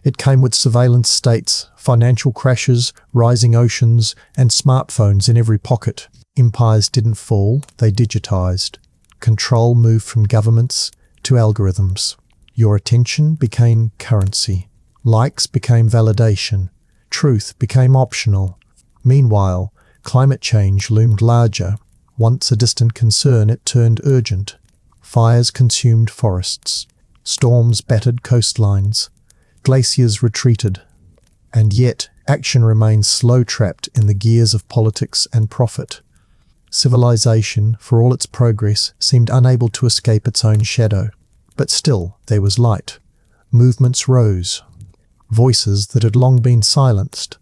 It came with surveillance states, financial crashes, rising oceans, and smartphones in every pocket. Empires didn't fall, they digitized. Control moved from governments to algorithms. Your attention became currency. Likes became validation. Truth became optional. Meanwhile, climate change loomed larger. Once a distant concern, it turned urgent. Fires consumed forests. Storms battered coastlines. Glaciers retreated. And yet, action remained slow-trapped in the gears of politics and profit. Civilization, for all its progress, seemed unable to escape its own shadow. But still, there was light. Movements rose. Voices that had long been silenced,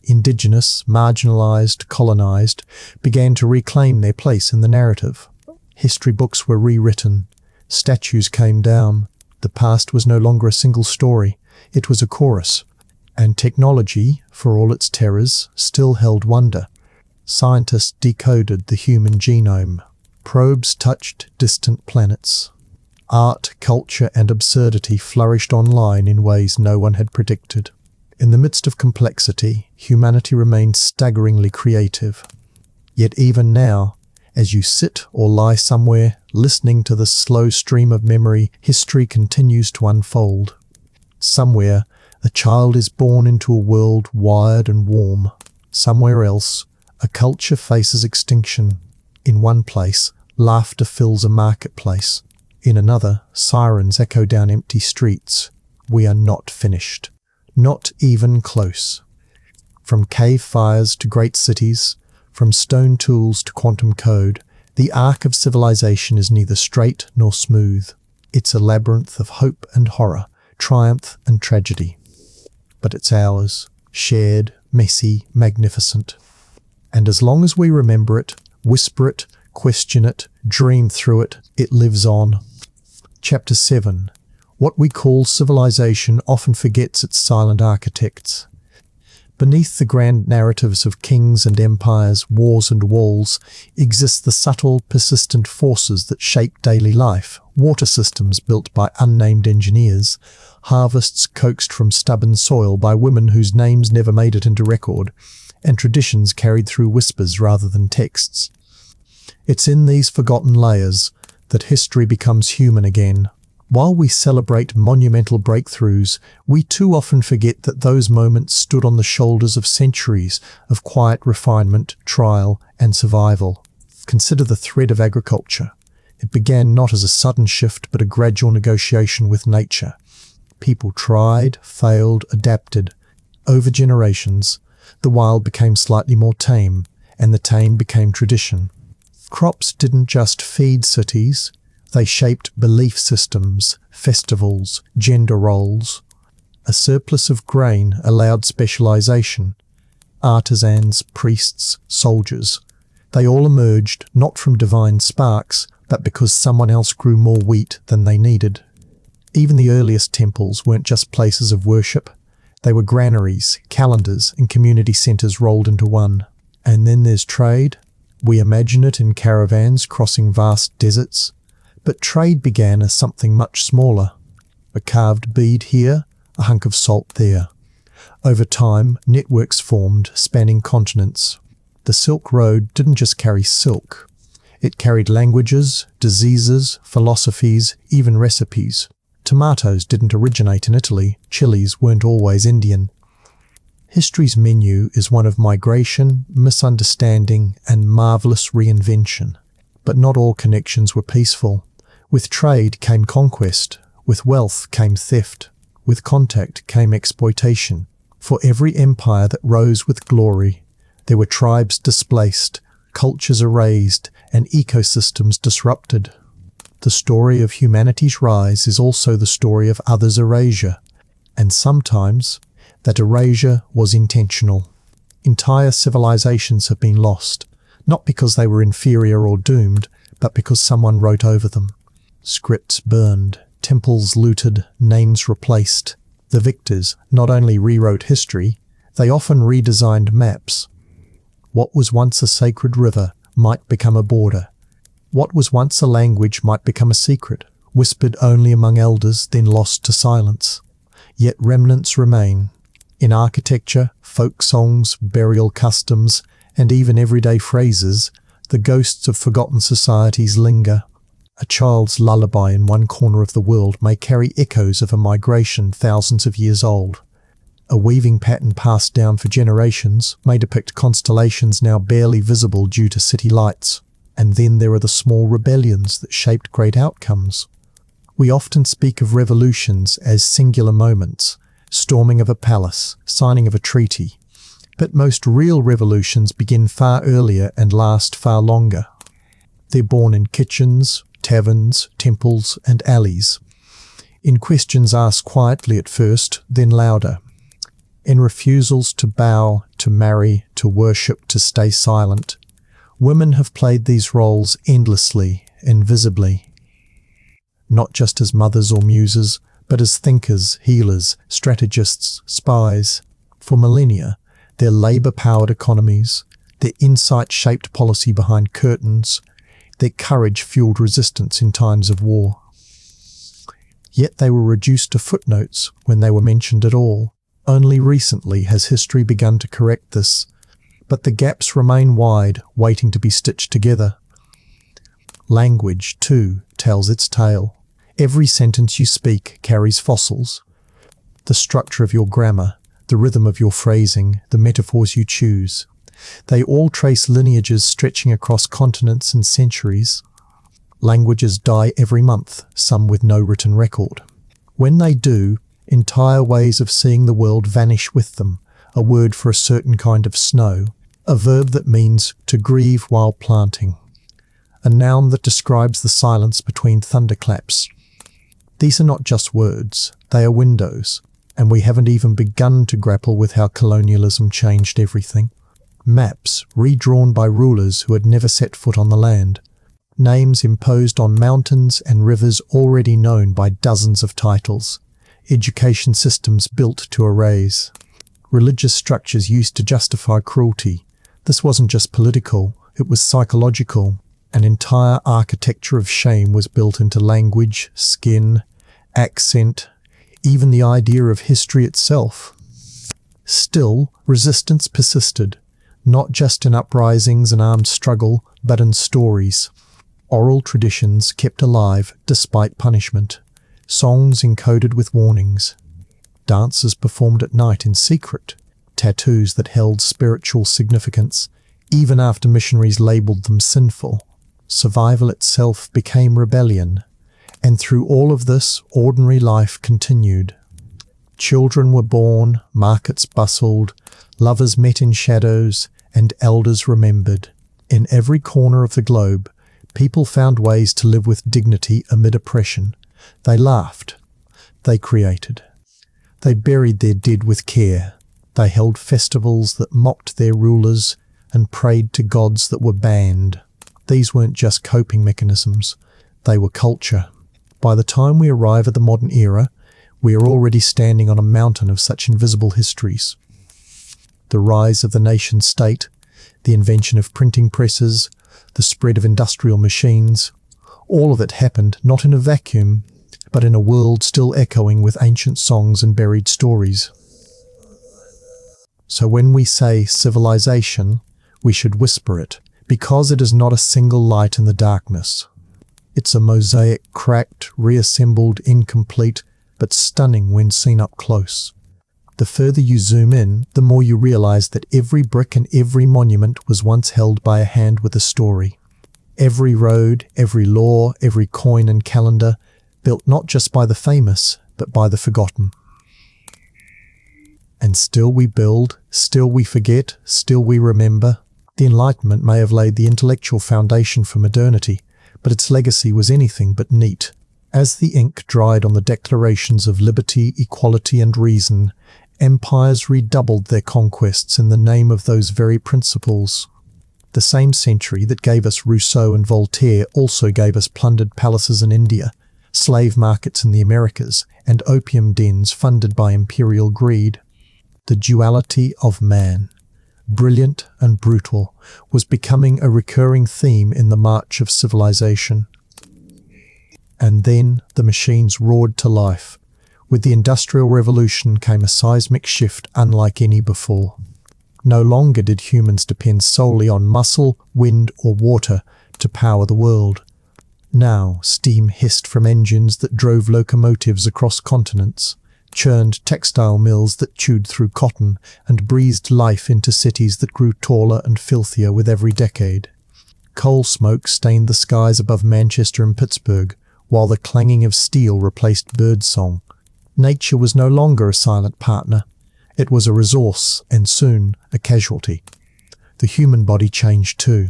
indigenous, marginalized, colonized, began to reclaim their place in the narrative. History books were rewritten. Statues came down. The past was no longer a single story. It was a chorus. And technology, for all its terrors, still held wonder. Scientists decoded the human genome. Probes touched distant planets. Art, culture, and absurdity flourished online in ways no one had predicted. In the midst of complexity, humanity remained staggeringly creative. Yet even now, as you sit or lie somewhere, listening to the slow stream of memory, history continues to unfold. Somewhere, a child is born into a world wired and warm. Somewhere else, a culture faces extinction. In one place, laughter fills a marketplace. In another, sirens echo down empty streets. We are not finished. Not even close. From cave fires to great cities, from stone tools to quantum code, the arc of civilization is neither straight nor smooth. It's a labyrinth of hope and horror, triumph and tragedy. But it's ours, shared, messy, magnificent. And as long as we remember it, whisper it, question it, dream through it, it lives on. Chapter 7. What we call civilization often forgets its silent architects. Beneath the grand narratives of kings and empires, wars and walls, exist the subtle, persistent forces that shape daily life. Water systems built by unnamed engineers, harvests coaxed from stubborn soil by women whose names never made it into record, and traditions carried through whispers rather than texts. It's in these forgotten layers that history becomes human again. While we celebrate monumental breakthroughs, we too often forget that those moments stood on the shoulders of centuries of quiet refinement, trial, and survival. Consider the thread of agriculture. It began not as a sudden shift but a gradual negotiation with nature. People tried, failed, adapted. Over generations, the wild became slightly more tame, and the tame became tradition. Crops didn't just feed cities. They shaped belief systems, festivals, gender roles. A surplus of grain allowed specialization. Artisans, priests, soldiers. They all emerged not from divine sparks, but because someone else grew more wheat than they needed. Even the earliest temples weren't just places of worship. They were granaries, calendars, and community centers rolled into one. And then there's trade. We imagine it in caravans crossing vast deserts. But trade began as something much smaller. A carved bead here, a hunk of salt there. Over time, networks formed, spanning continents. The Silk Road didn't just carry silk. It carried languages, diseases, philosophies, even recipes. Tomatoes didn't originate in Italy. Chilies weren't always Indian. History's menu is one of migration, misunderstanding, and marvelous reinvention. But not all connections were peaceful. With trade came conquest, with wealth came theft, with contact came exploitation. For every empire that rose with glory, there were tribes displaced, cultures erased, and ecosystems disrupted. The story of humanity's rise is also the story of others' erasure, and sometimes that erasure was intentional. Entire civilizations have been lost, not because they were inferior or doomed, but because someone wrote over them. Scripts burned, temples looted, names replaced. The victors not only rewrote history, they often redesigned maps. What was once a sacred river might become a border. What was once a language might become a secret, whispered only among elders, then lost to silence. Yet remnants remain. In architecture, folk songs, burial customs, and even everyday phrases, the ghosts of forgotten societies linger. A child's lullaby in one corner of the world may carry echoes of a migration thousands of years old. A weaving pattern passed down for generations may depict constellations now barely visible due to city lights. And then there are the small rebellions that shaped great outcomes. We often speak of revolutions as singular moments, storming of a palace, signing of a treaty. But most real revolutions begin far earlier and last far longer. They're born in kitchens, taverns, temples, and alleys. In questions asked quietly at first, then louder. In refusals to bow, to marry, to worship, to stay silent. Women have played these roles endlessly, invisibly. Not just as mothers or muses, but as thinkers, healers, strategists, spies. For millennia, their labour-powered economies, their insight shaped policy behind curtains, their courage fueled resistance in times of war. Yet they were reduced to footnotes when they were mentioned at all. Only recently has history begun to correct this, but the gaps remain wide, waiting to be stitched together. Language, too, tells its tale. Every sentence you speak carries fossils. The structure of your grammar, the rhythm of your phrasing, the metaphors you choose. They all trace lineages stretching across continents and centuries. Languages die every month, some with no written record. When they do, entire ways of seeing the world vanish with them. A word for a certain kind of snow, a verb that means to grieve while planting, a noun that describes the silence between thunderclaps. These are not just words, they are windows, and we haven't even begun to grapple with how colonialism changed everything. Maps redrawn by rulers who had never set foot on the land. Names imposed on mountains and rivers already known by dozens of titles. Education systems built to erase. Religious structures used to justify cruelty. This wasn't just political, it was psychological. An entire architecture of shame was built into language, skin, accent, even the idea of history itself. Still, resistance persisted, not just in uprisings and armed struggle, but in stories. Oral traditions kept alive despite punishment. Songs encoded with warnings. Dances performed at night in secret. Tattoos that held spiritual significance, even after missionaries labelled them sinful. Survival itself became rebellion. And through all of this, ordinary life continued. Children were born, markets bustled, lovers met in shadows, and elders remembered. In every corner of the globe, people found ways to live with dignity amid oppression. They laughed. They created. They buried their dead with care. They held festivals that mocked their rulers and prayed to gods that were banned. These weren't just coping mechanisms. They were culture. By the time we arrive at the modern era, we are already standing on a mountain of such invisible histories. The rise of the nation-state, the invention of printing presses, the spread of industrial machines, all of it happened not in a vacuum, but in a world still echoing with ancient songs and buried stories. So when we say civilization, we should whisper it, because it is not a single light in the darkness. It's a mosaic, cracked, reassembled, incomplete, but stunning when seen up close. The further you zoom in, the more you realize that every brick and every monument was once held by a hand with a story. Every road, every law, every coin and calendar, built not just by the famous, but by the forgotten. And still we build, still we forget, still we remember. The Enlightenment may have laid the intellectual foundation for modernity, but its legacy was anything but neat. As the ink dried on the declarations of liberty, equality, and reason, empires redoubled their conquests in the name of those very principles. The same century that gave us Rousseau and Voltaire also gave us plundered palaces in India, slave markets in the Americas, and opium dens funded by imperial greed. The duality of man, brilliant and brutal, was becoming a recurring theme in the march of civilization. And then the machines roared to life. With the Industrial Revolution came a seismic shift unlike any before. No longer did humans depend solely on muscle, wind, or water to power the world. Now steam hissed from engines that drove locomotives across continents, churned textile mills that chewed through cotton, and breathed life into cities that grew taller and filthier with every decade. Coal smoke stained the skies above Manchester and Pittsburgh, while the clanging of steel replaced birdsong. Nature was no longer a silent partner. It was a resource, and soon a casualty. The human body changed too.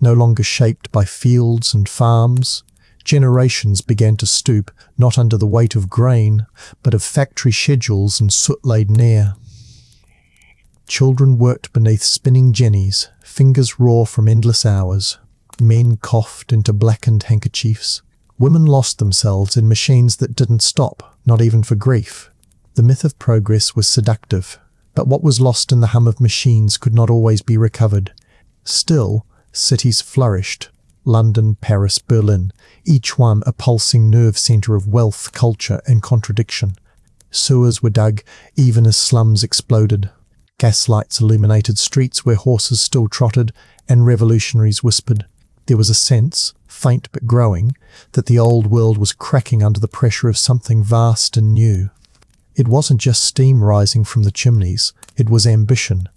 No longer shaped by fields and farms, generations began to stoop not under the weight of grain, but of factory schedules and soot-laden air. Children worked beneath spinning jennies, fingers raw from endless hours. Men coughed into blackened handkerchiefs. Women lost themselves in machines that didn't stop, not even for grief. The myth of progress was seductive, but what was lost in the hum of machines could not always be recovered. Still, cities flourished. London, Paris, Berlin, each one a pulsing nerve centre of wealth, culture, and contradiction. Sewers were dug, even as slums exploded. Gaslights illuminated streets where horses still trotted, and revolutionaries whispered. There was a sense, faint but growing, that the old world was cracking under the pressure of something vast and new. It wasn't just steam rising from the chimneys, it was ambition,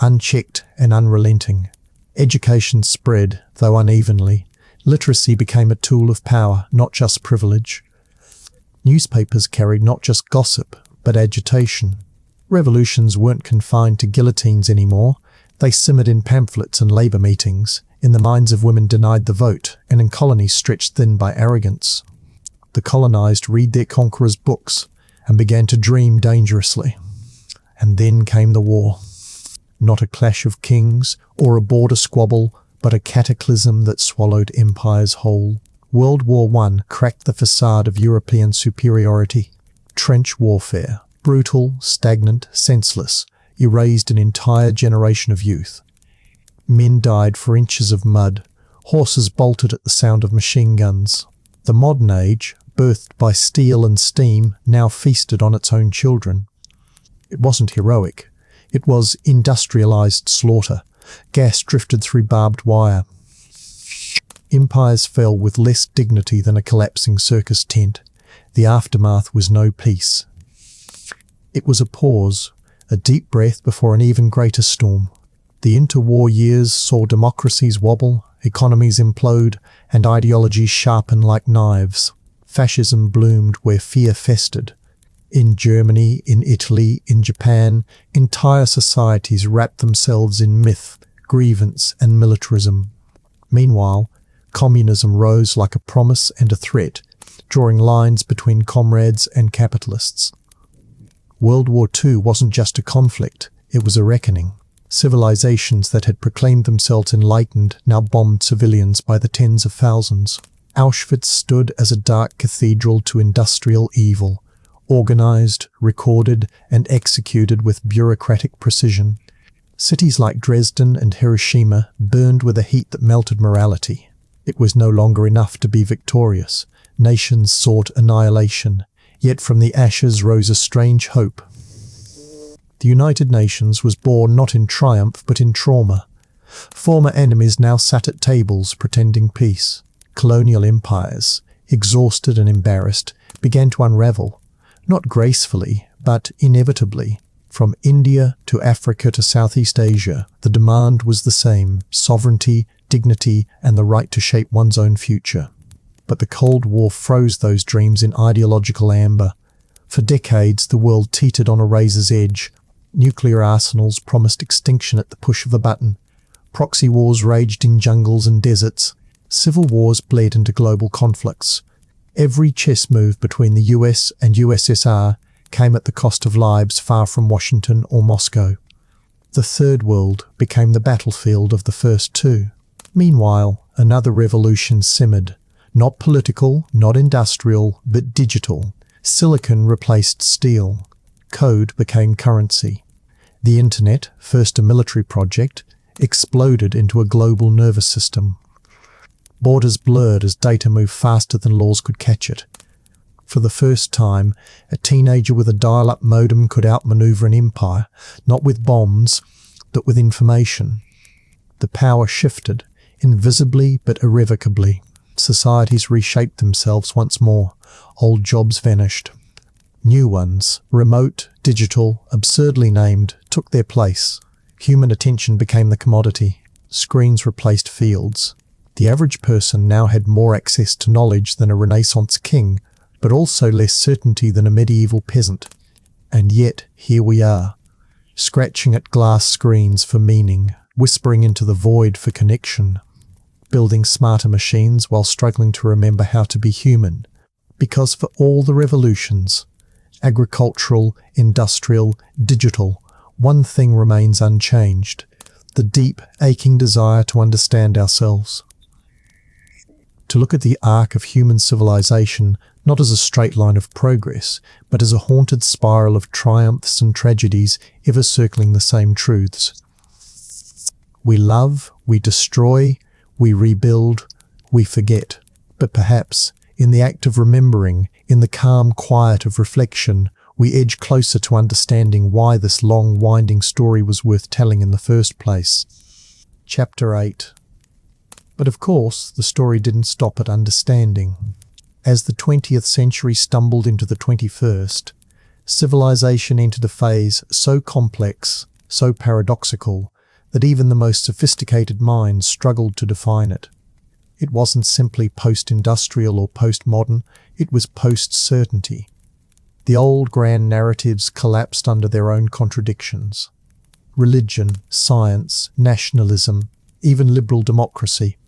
unchecked and unrelenting. Education spread, though unevenly. Literacy became a tool of power, not just privilege. Newspapers carried not just gossip, but agitation. Revolutions weren't confined to guillotines anymore. They simmered in pamphlets and labour meetings, in the minds of women denied the vote, and in colonies stretched thin by arrogance. The colonised read their conquerors' books, and began to dream dangerously. And then came the war. Not a clash of kings, or a border squabble, but a cataclysm that swallowed empires whole. World War I cracked the facade of European superiority. Trench warfare, brutal, stagnant, senseless, erased an entire generation of youth. Men died for inches of mud. Horses bolted at the sound of machine guns. The modern age, birthed by steel and steam, now feasted on its own children. It wasn't heroic. It was industrialized slaughter. Gas drifted through barbed wire. Empires fell with less dignity than a collapsing circus tent. The aftermath was no peace. It was a pause, a deep breath before an even greater storm. The interwar years saw democracies wobble, economies implode, and ideologies sharpen like knives. Fascism bloomed where fear festered. In Germany, in Italy, in Japan, entire societies wrapped themselves in myth, grievance, and militarism. Meanwhile, communism rose like a promise and a threat, drawing lines between comrades and capitalists. World War II wasn't just a conflict, it was a reckoning. Civilizations that had proclaimed themselves enlightened now bombed civilians by the tens of thousands. Auschwitz stood as a dark cathedral to industrial evil, organized, recorded, and executed with bureaucratic precision. Cities like Dresden and Hiroshima burned with a heat that melted morality. It was no longer enough to be victorious. Nations sought annihilation, yet from the ashes rose a strange hope. The United Nations was born not in triumph but in trauma. Former enemies now sat at tables pretending peace. Colonial empires, exhausted and embarrassed, began to unravel, not gracefully, but inevitably. From India to Africa to Southeast Asia, the demand was the same: sovereignty, dignity, and the right to shape one's own future. But the Cold War froze those dreams in ideological amber. For decades, the world teetered on a razor's edge. nuclear arsenals promised extinction at the push of a button. Proxy wars raged in jungles and deserts. Civil wars bled into global conflicts. Every chess move between the US and USSR came at the cost of lives far from Washington or Moscow. The Third World became the battlefield of the first two. Meanwhile, another revolution simmered. Not political, not industrial, but digital. Silicon replaced steel. Code became currency. The internet, first a military project, exploded into a global nervous system. Borders blurred as data moved faster than laws could catch it. For the first time, a teenager with a dial-up modem could outmaneuver an empire, not with bombs, but with information. The power shifted, invisibly but irrevocably. Societies reshaped themselves once more. Old jobs vanished. New ones, remote, digital, absurdly named, took their place. Human attention became the commodity. Screens replaced fields. The average person now had more access to knowledge than a Renaissance king, but also less certainty than a medieval peasant. And yet, here we are, scratching at glass screens for meaning, whispering into the void for connection, building smarter machines while struggling to remember how to be human. Because for all the revolutions, agricultural, industrial, digital, one thing remains unchanged: the deep, aching desire to understand ourselves. To look at the arc of human civilization not as a straight line of progress, but as a haunted spiral of triumphs and tragedies ever circling the same truths. We love, we destroy, we rebuild, we forget. But perhaps, in the act of remembering, in the calm quiet of reflection, we edge closer to understanding why this long, winding story was worth telling in the first place. Chapter 8. But of course, the story didn't stop at understanding. As the 20th century stumbled into the 21st, civilization entered a phase so complex, so paradoxical, that even the most sophisticated minds struggled to define it. It wasn't simply post-industrial or post-modern, it was post-certainty. The old grand narratives collapsed under their own contradictions. Religion, science, nationalism, even liberal democracy,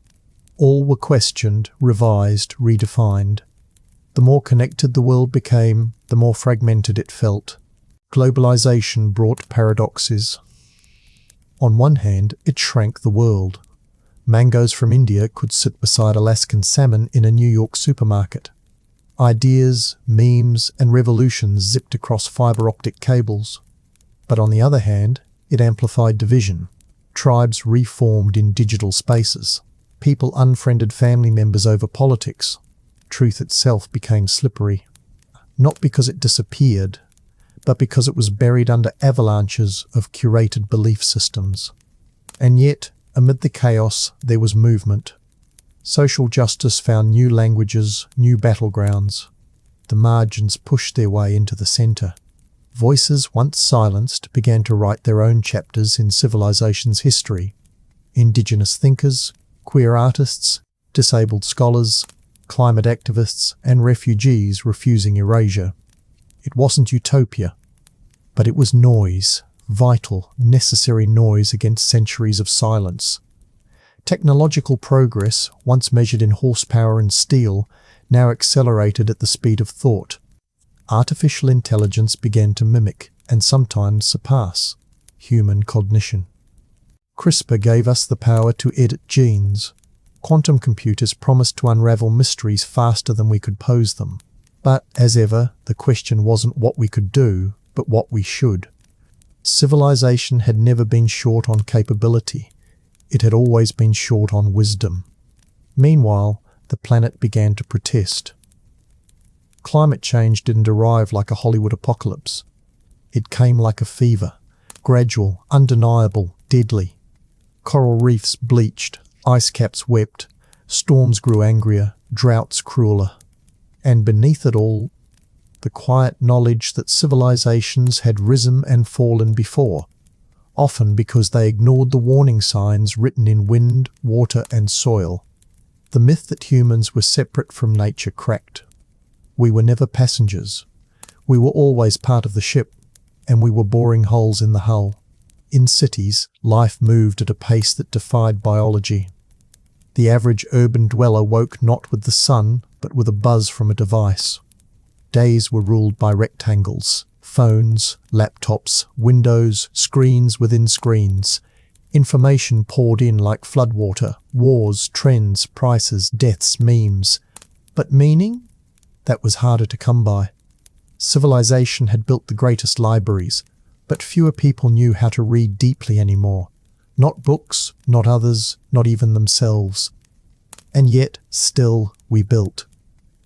all were questioned, revised, redefined. The more connected the world became, the more fragmented it felt. Globalization brought paradoxes. On one hand, it shrank the world. Mangoes from India could sit beside Alaskan salmon in a New York supermarket. Ideas, memes, and revolutions zipped across fiber optic cables. But on the other hand, it amplified division. Tribes reformed in digital spaces. People unfriended family members over politics. Truth itself became slippery. Not because it disappeared, but because it was buried under avalanches of curated belief systems. And yet, amid the chaos, there was movement. Social justice found new languages, new battlegrounds. The margins pushed their way into the center. Voices once silenced began to write their own chapters in civilization's history. Indigenous thinkers, queer artists, disabled scholars, climate activists, and refugees refusing erasure. It wasn't utopia, but it was noise, vital, necessary noise against centuries of silence. Technological progress, once measured in horsepower and steel, now accelerated at the speed of thought. Artificial intelligence began to mimic, and sometimes surpass, human cognition. CRISPR gave us the power to edit genes. Quantum computers promised to unravel mysteries faster than we could pose them. But, as ever, the question wasn't what we could do, but what we should. Civilization had never been short on capability. It had always been short on wisdom. Meanwhile, the planet began to protest. Climate change didn't arrive like a Hollywood apocalypse. It came like a fever, gradual, undeniable, deadly. Coral reefs bleached, ice caps wept, storms grew angrier, droughts crueler. And beneath it all, the quiet knowledge that civilizations had risen and fallen before, often because they ignored the warning signs written in wind, water, and soil. The myth that humans were separate from nature cracked. We were never passengers. We were always part of the ship. and we were boring holes in the hull. In cities, life moved at a pace that defied biology. The average urban dweller woke not with the sun, but with a buzz from a device. Days were ruled by rectangles, phones, laptops, windows, screens within screens. Information poured in like floodwater, wars, trends, prices, deaths, memes. But meaning? That was harder to come by. Civilization had built the greatest libraries, but fewer people knew how to read deeply anymore. Not books, not others, not even themselves. And yet, still, we built.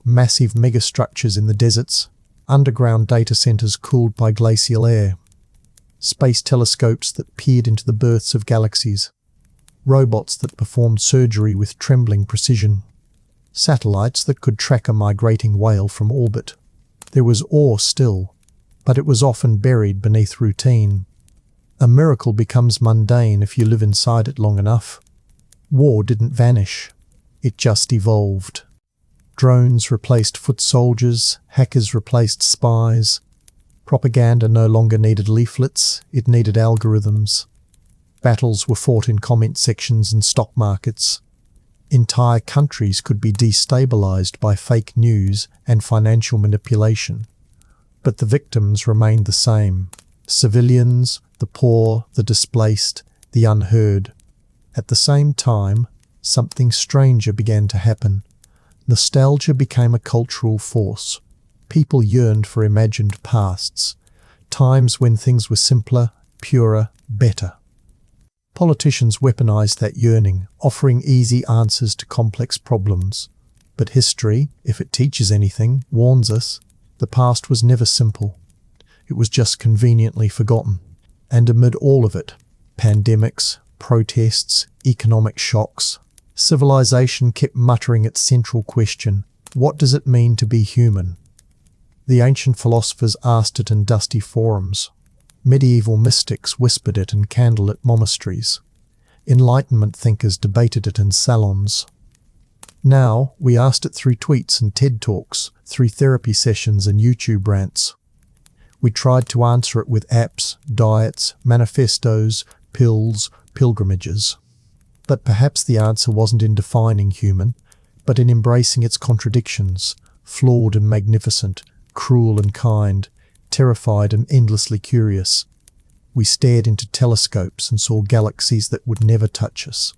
Massive megastructures in the deserts, underground data centers cooled by glacial air, space telescopes that peered into the births of galaxies, robots that performed surgery with trembling precision, satellites that could track a migrating whale from orbit. There was awe still, but it was often buried beneath routine. A miracle becomes mundane if you live inside it long enough. War didn't vanish. It just evolved. Drones replaced foot soldiers, hackers replaced spies. Propaganda no longer needed leaflets, it needed algorithms. Battles were fought in comment sections and stock markets. Entire countries could be destabilized by fake news and financial manipulation. But the victims remained the same. Civilians, the poor, the displaced, the unheard. At the same time, something stranger began to happen. Nostalgia became a cultural force. People yearned for imagined pasts, times when things were simpler, purer, better. Politicians weaponized that yearning, offering easy answers to complex problems. But history, if it teaches anything, warns us, the past was never simple. It was just conveniently forgotten. And amid all of it, pandemics, protests, economic shocks, civilization kept muttering its central question, what does it mean to be human? The ancient philosophers asked it in dusty forums. Medieval mystics whispered it in candlelit monasteries. Enlightenment thinkers debated it in salons. Now, we asked it through tweets and TED Talks, through therapy sessions and YouTube rants. We tried to answer it with apps, diets, manifestos, pills, pilgrimages. But perhaps the answer wasn't in defining human, but in embracing its contradictions, flawed and magnificent, cruel and kind, terrified and endlessly curious. We stared into telescopes and saw galaxies that would never touch us.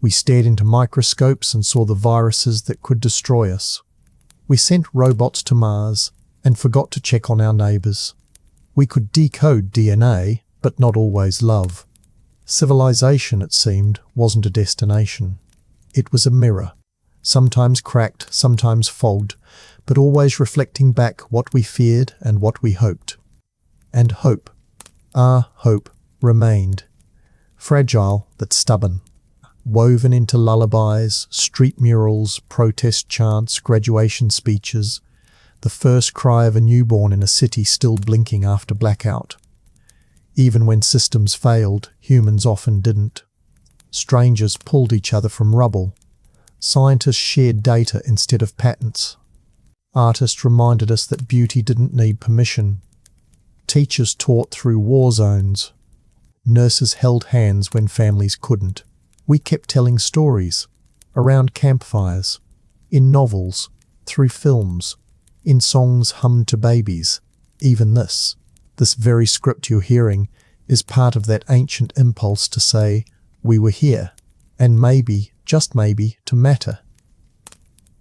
We stared into microscopes and saw the viruses that could destroy us. We sent robots to Mars and forgot to check on our neighbours. We could decode DNA, but not always love. Civilization, it seemed, wasn't a destination. It was a mirror, sometimes cracked, sometimes fogged, but always reflecting back what we feared and what we hoped. And hope, our hope, remained. Fragile but stubborn. Woven into lullabies, street murals, protest chants, graduation speeches, the first cry of a newborn in a city still blinking after blackout. Even when systems failed, humans often didn't. Strangers pulled each other from rubble. Scientists shared data instead of patents. Artists reminded us that beauty didn't need permission. Teachers taught through war zones. Nurses held hands when families couldn't. We kept telling stories, around campfires, in novels, through films, in songs hummed to babies. Even this very script you're hearing, is part of that ancient impulse to say, we were here, and maybe, just maybe, to matter.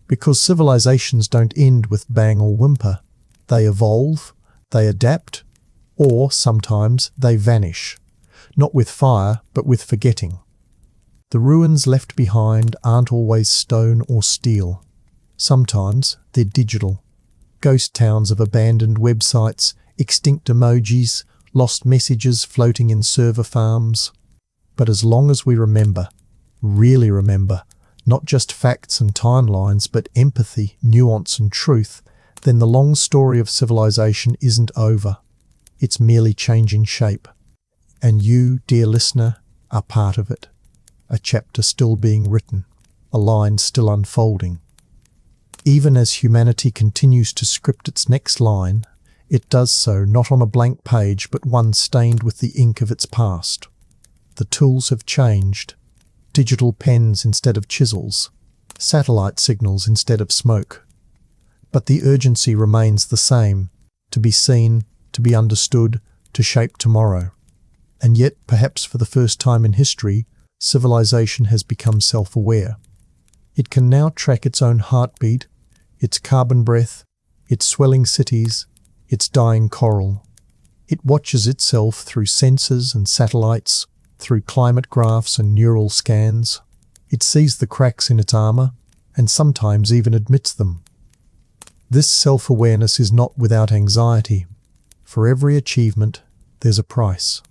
Because civilizations don't end with bang or whimper. They evolve, they adapt, or sometimes they vanish. Not with fire, but with forgetting. The ruins left behind aren't always stone or steel. Sometimes they're digital. Ghost towns of abandoned websites, extinct emojis, lost messages floating in server farms. But as long as we remember, really remember, not just facts and timelines, but empathy, nuance and truth, then the long story of civilization isn't over. It's merely changing shape. And you, dear listener, are part of it. A chapter still being written, a line still unfolding. Even as humanity continues to script its next line, It does so not on a blank page, but one stained with the ink of its past. The tools have changed. Digital pens instead of chisels, satellite signals instead of smoke. But the urgency remains the same: to be seen, to be understood, to shape tomorrow. And yet, perhaps for the first time in history, civilization has become self-aware. It can now track its own heartbeat, its carbon breath, its swelling cities, its dying coral. It watches itself through sensors and satellites, through climate graphs and neural scans. It sees the cracks in its armor, and sometimes even admits them. This self-awareness is not without anxiety. For every achievement, there's a price.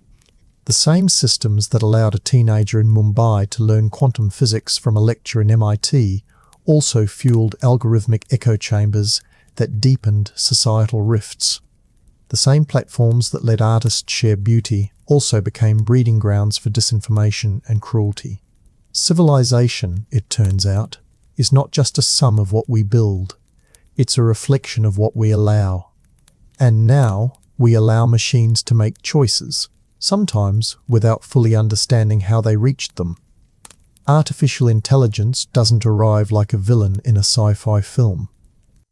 The same systems that allowed a teenager in Mumbai to learn quantum physics from a lecture in MIT also fueled algorithmic echo chambers that deepened societal rifts. The same platforms that let artists share beauty also became breeding grounds for disinformation and cruelty. Civilization, it turns out, is not just a sum of what we build. It's a reflection of what we allow. And now we allow machines to make choices, sometimes without fully understanding how they reached them. Artificial intelligence doesn't arrive like a villain in a sci-fi film.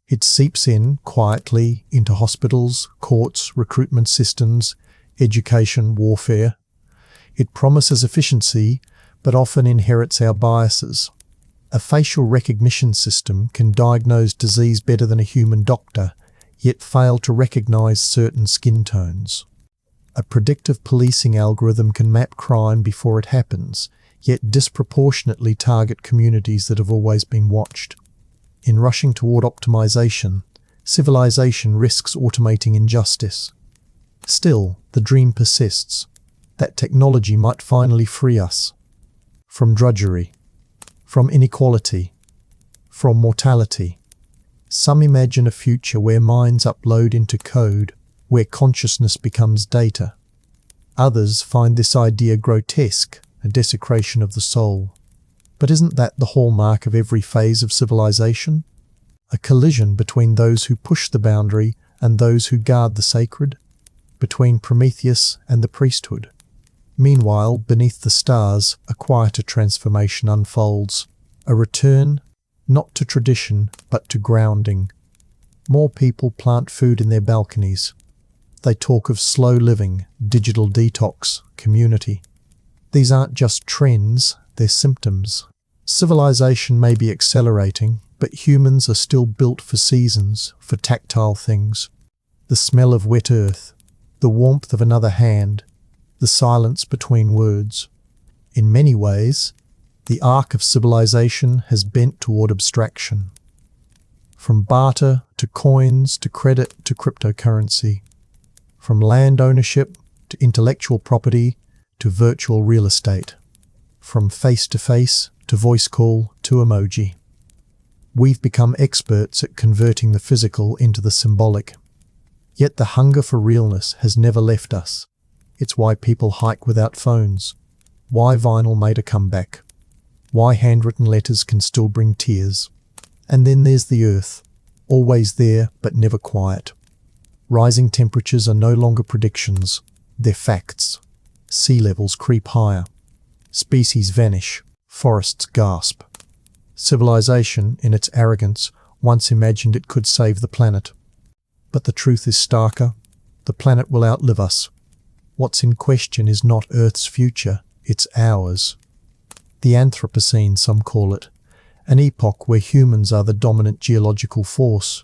It seeps in quietly into hospitals, courts, recruitment systems, education, warfare. It promises efficiency, but often inherits our biases. A facial recognition system can diagnose disease better than a human doctor, yet fail to recognize certain skin tones. A predictive policing algorithm can map crime before it happens, yet disproportionately target communities that have always been watched. In rushing toward optimization, civilization risks automating injustice. Still, the dream persists, that technology might finally free us from drudgery, from inequality, from mortality. Some imagine a future where minds upload into code, where consciousness becomes data. Others find this idea grotesque, a desecration of the soul. But isn't that the hallmark of every phase of civilization? A collision between those who push the boundary and those who guard the sacred? Between Prometheus and the priesthood? Meanwhile, beneath the stars, a quieter transformation unfolds. A return, not to tradition, but to grounding. More people plant food in their balconies. They talk of slow living, digital detox, community. These aren't just trends, they're symptoms. Civilization may be accelerating, but humans are still built for seasons, for tactile things. The smell of wet earth, the warmth of another hand, the silence between words. In many ways, the arc of civilization has bent toward abstraction. From barter to coins to credit to cryptocurrency. From land ownership to intellectual property to virtual real estate. From face-to-face to voice call to emoji. We've become experts at converting the physical into the symbolic. Yet the hunger for realness has never left us. It's why people hike without phones. Why vinyl made a comeback. Why handwritten letters can still bring tears. And then there's the earth, always there but never quiet. Rising temperatures are no longer predictions, they're facts. Sea levels creep higher. Species vanish, forests gasp. Civilization, in its arrogance, once imagined it could save the planet. But the truth is starker. The planet will outlive us. What's in question is not Earth's future, it's ours. The Anthropocene, some call it, an epoch where humans are the dominant geological force.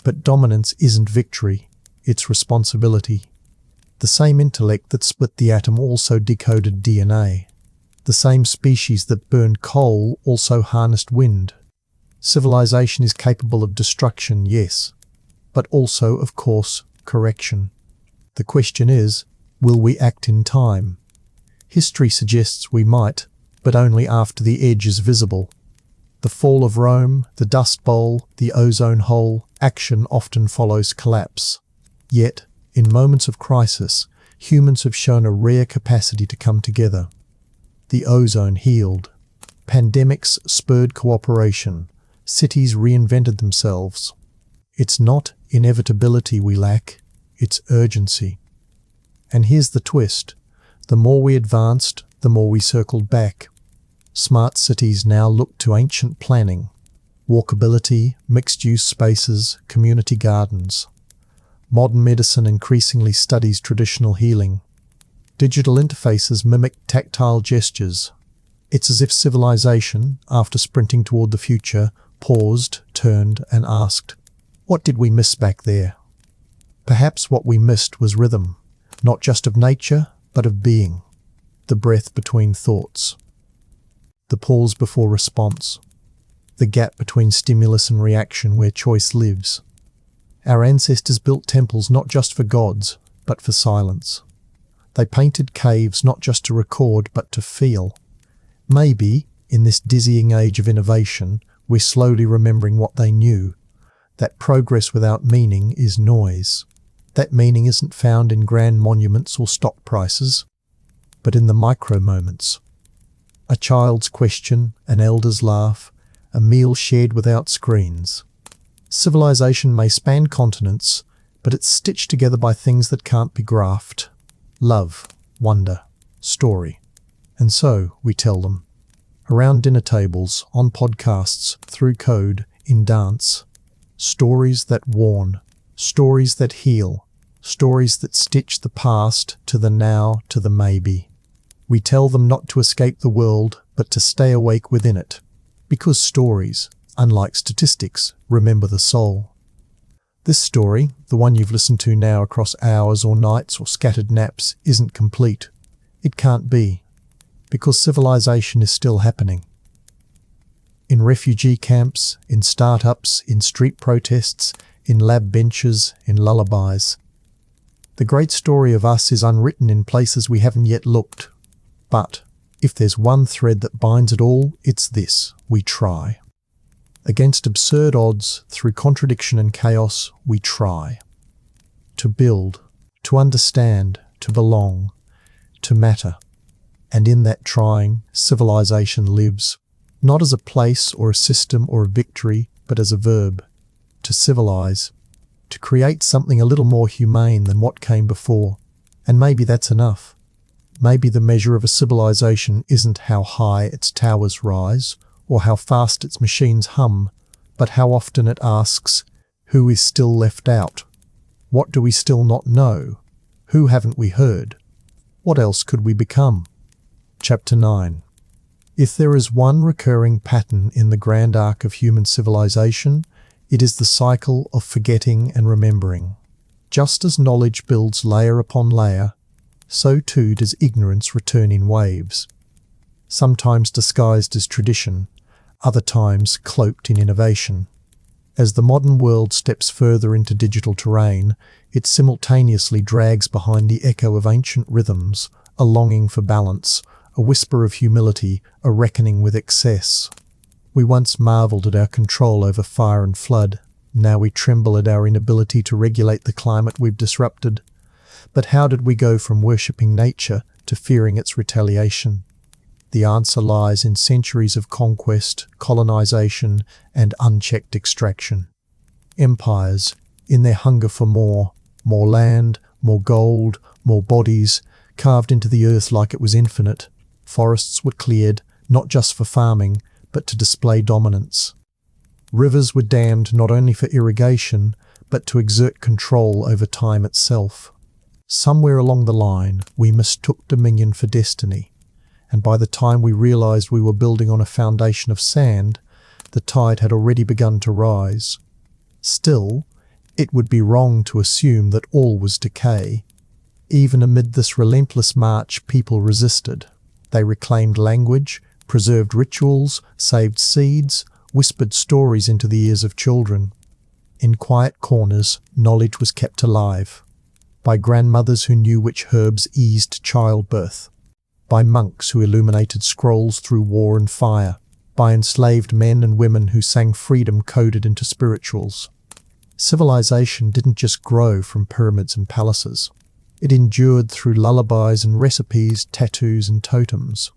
But dominance isn't victory, it's responsibility. The same intellect that split the atom also decoded DNA. The same species that burned coal also harnessed wind. Civilization is capable of destruction, yes, but also, of course, correction. The question is, will we act in time? History suggests we might, but only after the edge is visible. The fall of Rome, the Dust Bowl, the ozone hole, action often follows collapse. Yet, in moments of crisis, humans have shown a rare capacity to come together. The ozone healed. Pandemics spurred cooperation. Cities reinvented themselves. It's not inevitability we lack, it's urgency. And here's the twist. The more we advanced, the more we circled back. Smart cities now look to ancient planning, walkability, mixed-use spaces, community gardens. Modern medicine increasingly studies traditional healing. Digital interfaces mimic tactile gestures. It's as if civilization, after sprinting toward the future, paused, turned, and asked, "What did we miss back there?" Perhaps what we missed was rhythm, not just of nature, but of being. The breath between thoughts. The pause before response. The gap between stimulus and reaction where choice lives. Our ancestors built temples not just for gods, but for silence. They painted caves not just to record, but to feel. Maybe, in this dizzying age of innovation, we're slowly remembering what they knew, that progress without meaning is noise. That meaning isn't found in grand monuments or stock prices, but in the micro moments. A child's question, an elder's laugh, a meal shared without screens. Civilization may span continents, but it's stitched together by things that can't be graphed. Love, wonder, story. And so, we tell them. Around dinner tables, on podcasts, through code, in dance. Stories that warn, stories that heal, stories that stitch the past to the now, to the maybe. We tell them not to escape the world, but to stay awake within it. Because stories, unlike statistics, remember the soul. This story, the one you've listened to now across hours or nights or scattered naps, isn't complete. It can't be, because civilization is still happening. In refugee camps, in startups, in street protests, in lab benches, in lullabies. The great story of us is unwritten in places we haven't yet looked. But if there's one thread that binds it all, it's this: we try. Against absurd odds, through contradiction and chaos, we try. To build, to understand, to belong, to matter. And in that trying, civilization lives, not as a place or a system or a victory, but as a verb. To civilize. To create something a little more humane than what came before. And maybe that's enough. Maybe the measure of a civilization isn't how high its towers rise, or how fast its machines hum, but how often it asks, who is still left out? What do we still not know? Who haven't we heard? What else could we become? Chapter 9. If there is one recurring pattern in the grand arc of human civilization, it is the cycle of forgetting and remembering. Just as knowledge builds layer upon layer, so too does ignorance return in waves. Sometimes disguised as tradition, other times cloaked in innovation. As the modern world steps further into digital terrain, it simultaneously drags behind the echo of ancient rhythms, a longing for balance, a whisper of humility, a reckoning with excess. We once marveled at our control over fire and flood. Now we tremble at our inability to regulate the climate we've disrupted. But how did we go from worshipping nature to fearing its retaliation? The answer lies in centuries of conquest, colonization, and unchecked extraction. Empires, in their hunger for more land, more gold, more bodies, carved into the earth like it was infinite. Forests were cleared, not just for farming, but to display dominance. Rivers were dammed not only for irrigation, but to exert control over time itself. Somewhere along the line, we mistook dominion for destiny, and by the time we realized we were building on a foundation of sand, the tide had already begun to rise. Still, it would be wrong to assume that all was decay. Even amid this relentless march, people resisted. They reclaimed language, preserved rituals, saved seeds, whispered stories into the ears of children. In quiet corners, knowledge was kept alive. By grandmothers who knew which herbs eased childbirth. By monks who illuminated scrolls through war and fire. By enslaved men and women who sang freedom coded into spirituals. Civilization didn't just grow from pyramids and palaces. It endured through lullabies and recipes, tattoos and totems.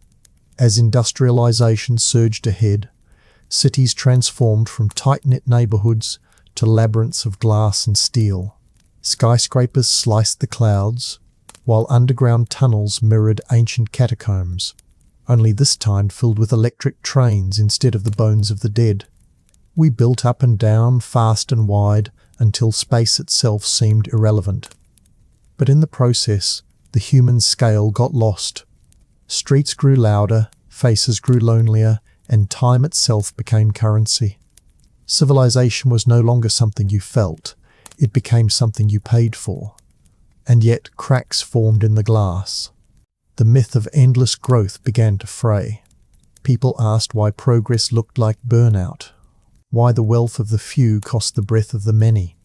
As industrialization surged ahead, cities transformed from tight-knit neighborhoods to labyrinths of glass and steel. Skyscrapers sliced the clouds, while underground tunnels mirrored ancient catacombs, only this time filled with electric trains instead of the bones of the dead. We built up and down, fast and wide, until space itself seemed irrelevant. But in the process, the human scale got lost. Streets grew louder, faces grew lonelier, and time itself became currency. Civilization was no longer something you felt, it became something you paid for. And yet cracks formed in the glass. The myth of endless growth began to fray. People asked why progress looked like burnout, why the wealth of the few cost the breath of the many,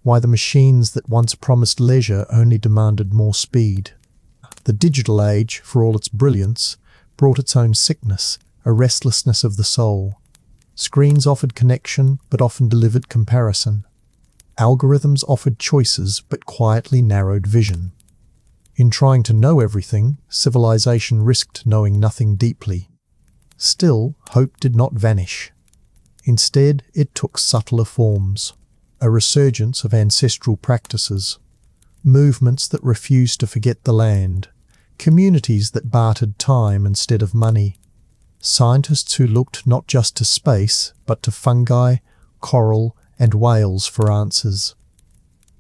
why the machines that once promised leisure only demanded more speed. The digital age, for all its brilliance, brought its own sickness, a restlessness of the soul. Screens offered connection, but often delivered comparison. Algorithms offered choices, but quietly narrowed vision. In trying to know everything, civilization risked knowing nothing deeply. Still, hope did not vanish. Instead, it took subtler forms. A resurgence of ancestral practices, movements that refused to forget the land, communities that bartered time instead of money, scientists who looked not just to space, but to fungi, coral, and whales for answers.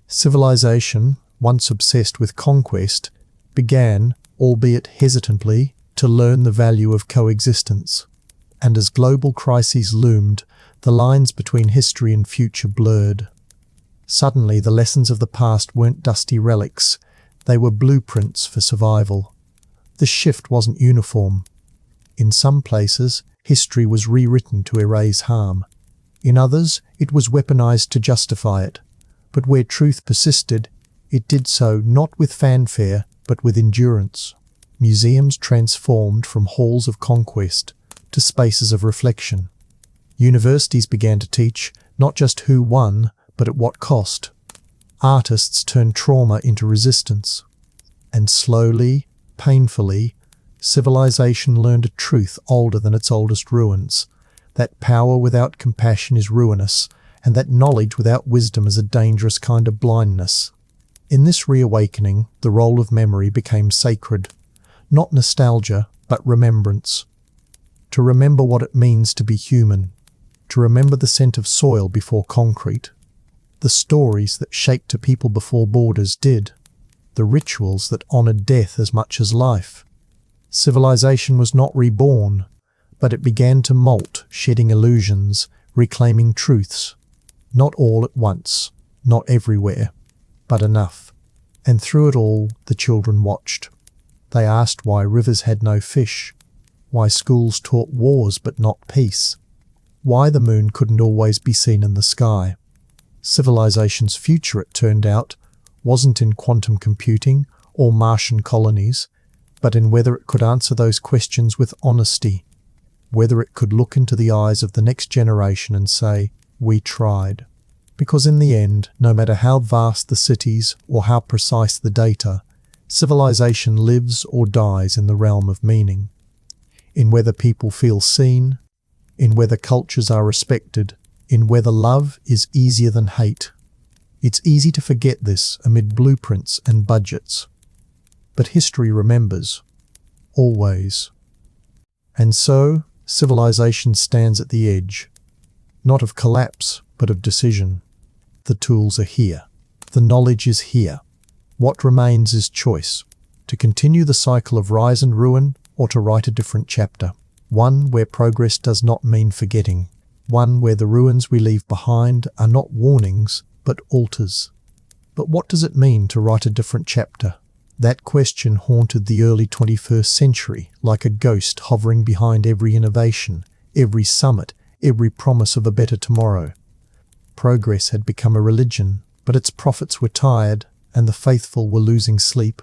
Civilization, once obsessed with conquest, began, albeit hesitantly, to learn the value of coexistence. And as global crises loomed, the lines between history and future blurred. Suddenly, the lessons of the past weren't dusty relics, they were blueprints for survival. The shift wasn't uniform. In some places, history was rewritten to erase harm. In others, it was weaponized to justify it. But where truth persisted, it did so not with fanfare, but with endurance. Museums transformed from halls of conquest to spaces of reflection. Universities began to teach not just who won, but at what cost. Artists turned trauma into resistance. And slowly, painfully, civilization learned a truth older than its oldest ruins, that power without compassion is ruinous, and that knowledge without wisdom is a dangerous kind of blindness. In this reawakening, the role of memory became sacred. Not nostalgia, but remembrance. To remember what it means to be human. To remember the scent of soil before concrete. The stories that shaped a people before borders did. The rituals that honored death as much as life. Civilization was not reborn, but it began to molt, shedding illusions, reclaiming truths. Not all at once, not everywhere, but enough. And through it all, the children watched. They asked why rivers had no fish, why schools taught wars but not peace, why the moon couldn't always be seen in the sky. Civilization's future, it turned out, wasn't in quantum computing or Martian colonies, but in whether it could answer those questions with honesty, whether it could look into the eyes of the next generation and say, "We tried." Because in the end, no matter how vast the cities or how precise the data, civilization lives or dies in the realm of meaning. In whether people feel seen, in whether cultures are respected, in whether love is easier than hate. It's easy to forget this amid blueprints and budgets. But history remembers. Always. And so, civilization stands at the edge. Not of collapse, but of decision. The tools are here. The knowledge is here. What remains is choice. To continue the cycle of rise and ruin, or to write a different chapter. One where progress does not mean forgetting. One where the ruins we leave behind are not warnings, but altars. But what does it mean to write a different chapter? That question haunted the early 21st century, like a ghost hovering behind every innovation, every summit, every promise of a better tomorrow. Progress had become a religion, but its prophets were tired, and the faithful were losing sleep.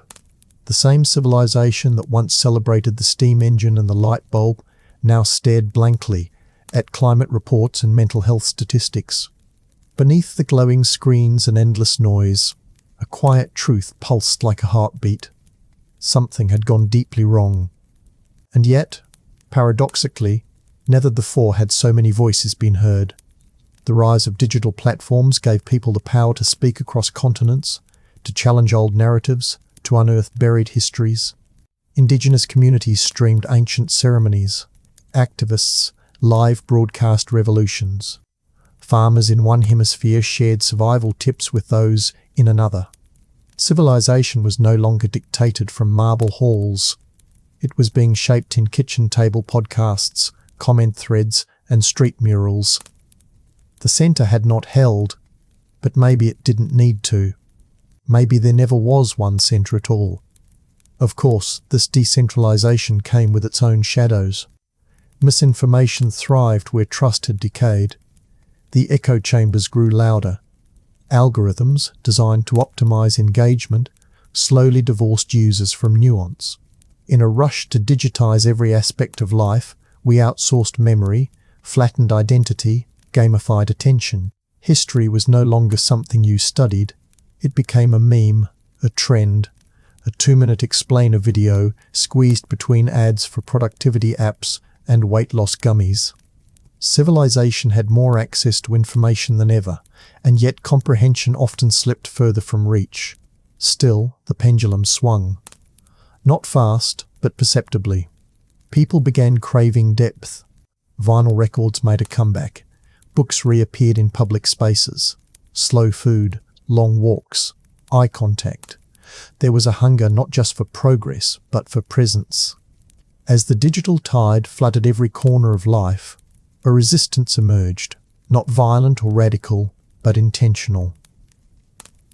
The same civilization that once celebrated the steam engine and the light bulb now stared blankly at climate reports and mental health statistics. Beneath the glowing screens and endless noise, a quiet truth pulsed like a heartbeat. Something had gone deeply wrong. And yet, paradoxically, never before had so many voices been heard. The rise of digital platforms gave people the power to speak across continents, to challenge old narratives, to unearth buried histories. Indigenous communities streamed ancient ceremonies. Activists live broadcast revolutions. Farmers in one hemisphere shared survival tips with those in another. Civilization was no longer dictated from marble halls. It was being shaped in kitchen table podcasts, comment threads, and street murals. The centre had not held, but maybe it didn't need to. Maybe there never was one centre at all. Of course, this decentralisation came with its own shadows. Misinformation thrived where trust had decayed. The echo chambers grew louder. Algorithms, designed to optimise engagement, slowly divorced users from nuance. In a rush to digitise every aspect of life, we outsourced memory, flattened identity, gamified attention. History was no longer something you studied. It became a meme, a trend, a 2-minute explainer video squeezed between ads for productivity apps and weight loss gummies. Civilization had more access to information than ever, and yet comprehension often slipped further from reach. Still, the pendulum swung. Not fast, but perceptibly. People began craving depth. Vinyl records made a comeback. Books reappeared in public spaces. Slow food, long walks, eye contact. There was a hunger not just for progress, but for presence. As the digital tide flooded every corner of life, a resistance emerged, not violent or radical, but intentional.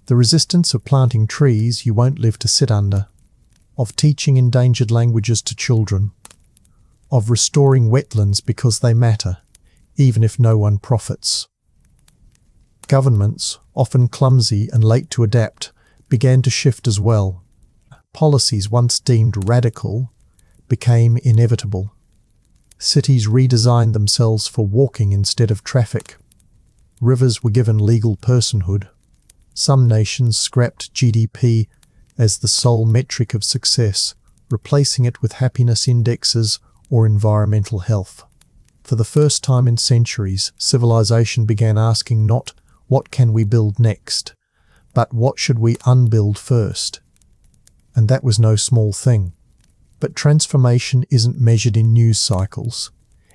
The resistance of planting trees you won't live to sit under, of teaching endangered languages to children, of restoring wetlands because they matter, even if no one profits. Governments, often clumsy and late to adapt, began to shift as well. Policies once deemed radical became inevitable. Cities redesigned themselves for walking instead of traffic. Rivers were given legal personhood. Some nations scrapped GDP as the sole metric of success, replacing it with happiness indexes or environmental health. For the first time in centuries, civilization began asking not what can we build next, but what should we unbuild first? And that was no small thing. But transformation isn't measured in news cycles.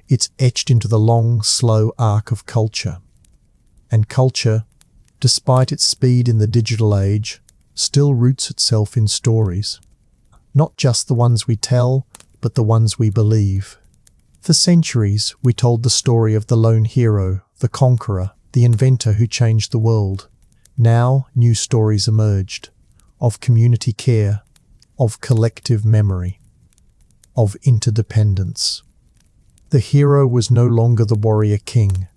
It's etched into the long, slow arc of culture. And culture, despite its speed in the digital age, still roots itself in stories. Not just the ones we tell, but the ones we believe. For centuries, we told the story of the lone hero, the conqueror, the inventor who changed the world. Now, new stories emerged, of community care, of collective memory, of interdependence. The hero was no longer the warrior king,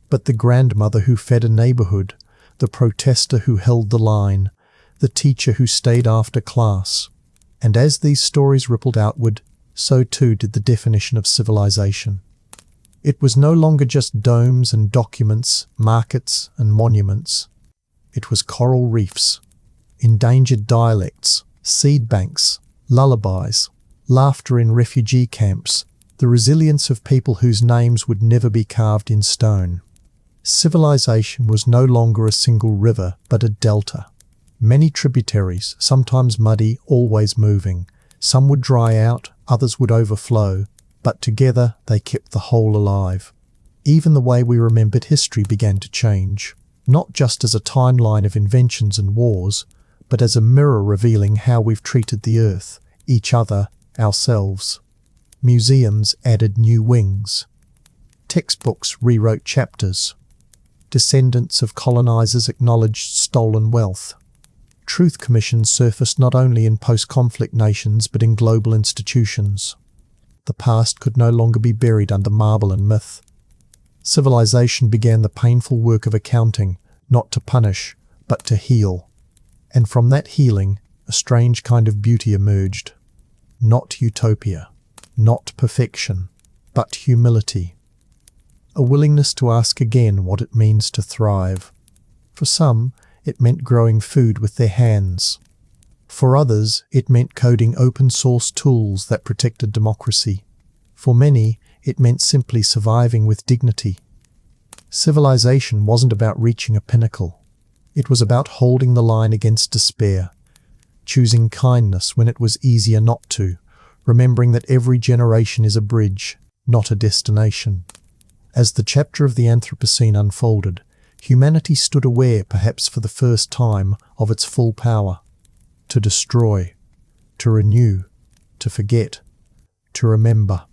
but the grandmother who fed a neighborhood, the protester who held the line, the teacher who stayed after class. And as these stories rippled outward, so too did the definition of civilization. It was no longer just domes and documents, markets and monuments. It was coral reefs, endangered dialects, seed banks, lullabies, laughter in refugee camps, the resilience of people whose names would never be carved in stone. Civilization was no longer a single river, but a delta. Many tributaries, sometimes muddy, always moving. Some would dry out, others would overflow, but together they kept the whole alive. Even the way we remembered history began to change, not just as a timeline of inventions and wars, but as a mirror revealing how we've treated the earth, each other, ourselves. Museums added new wings. Textbooks rewrote chapters. Descendants of colonizers acknowledged stolen wealth. Truth commissions surfaced not only in post-conflict nations but in global institutions. The past could no longer be buried under marble and myth. Civilization began the painful work of accounting, not to punish, but to heal. And from that healing, a strange kind of beauty emerged. Not utopia, not perfection, but humility. A willingness to ask again what it means to thrive. For some, it meant growing food with their hands. For others, it meant coding open-source tools that protected democracy. For many, it meant simply surviving with dignity. Civilization wasn't about reaching a pinnacle. It was about holding the line against despair, choosing kindness when it was easier not to, remembering that every generation is a bridge, not a destination. As the chapter of the Anthropocene unfolded, humanity stood aware, perhaps for the first time, of its full power. To destroy, to renew, to forget, to remember.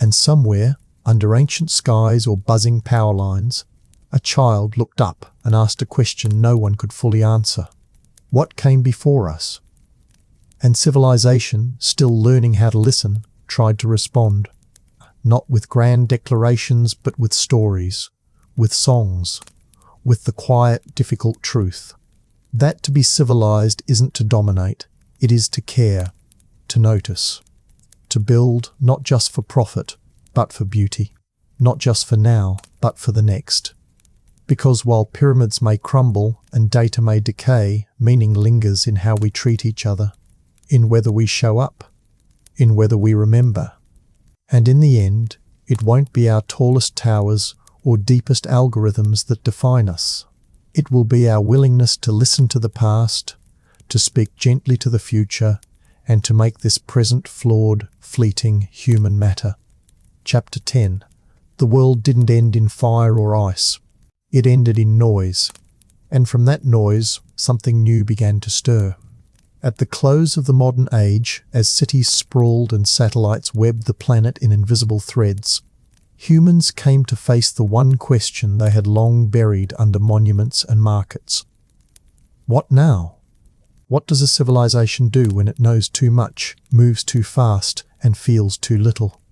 And somewhere, under ancient skies or buzzing power lines, a child looked up and asked a question no one could fully answer. What came before us? And civilization, still learning how to listen, tried to respond. Not with grand declarations, but with stories, with songs, with the quiet, difficult truth. That to be civilized isn't to dominate, it is to care, to notice, to build not just for profit, but for beauty, not just for now, but for the next. Because while pyramids may crumble and data may decay, meaning lingers in how we treat each other, in whether we show up, in whether we remember. And in the end, it won't be our tallest towers or deepest algorithms that define us. It will be our willingness to listen to the past, to speak gently to the future, and to make this present flawed, fleeting human matter. Chapter 10. The world didn't end in fire or ice. It ended in noise. And from that noise, something new began to stir. At the close of the modern age, as cities sprawled and satellites webbed the planet in invisible threads, humans came to face the one question they had long buried under monuments and markets. What now? What does a civilization do when it knows too much, moves too fast, and feels too little?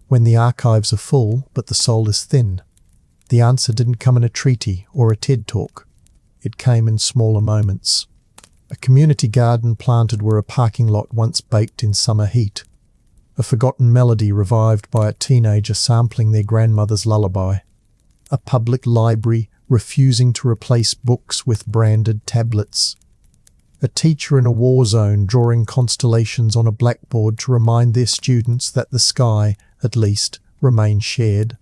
When the archives are full, but the soul is thin, the answer didn't come in a treaty or a TED talk. It came in smaller moments. A community garden planted where a parking lot once baked in summer heat. A forgotten melody revived by a teenager sampling their grandmother's lullaby. A public library refusing to replace books with branded tablets. A teacher in a war zone drawing constellations on a blackboard to remind their students that the sky, at least, remains shared.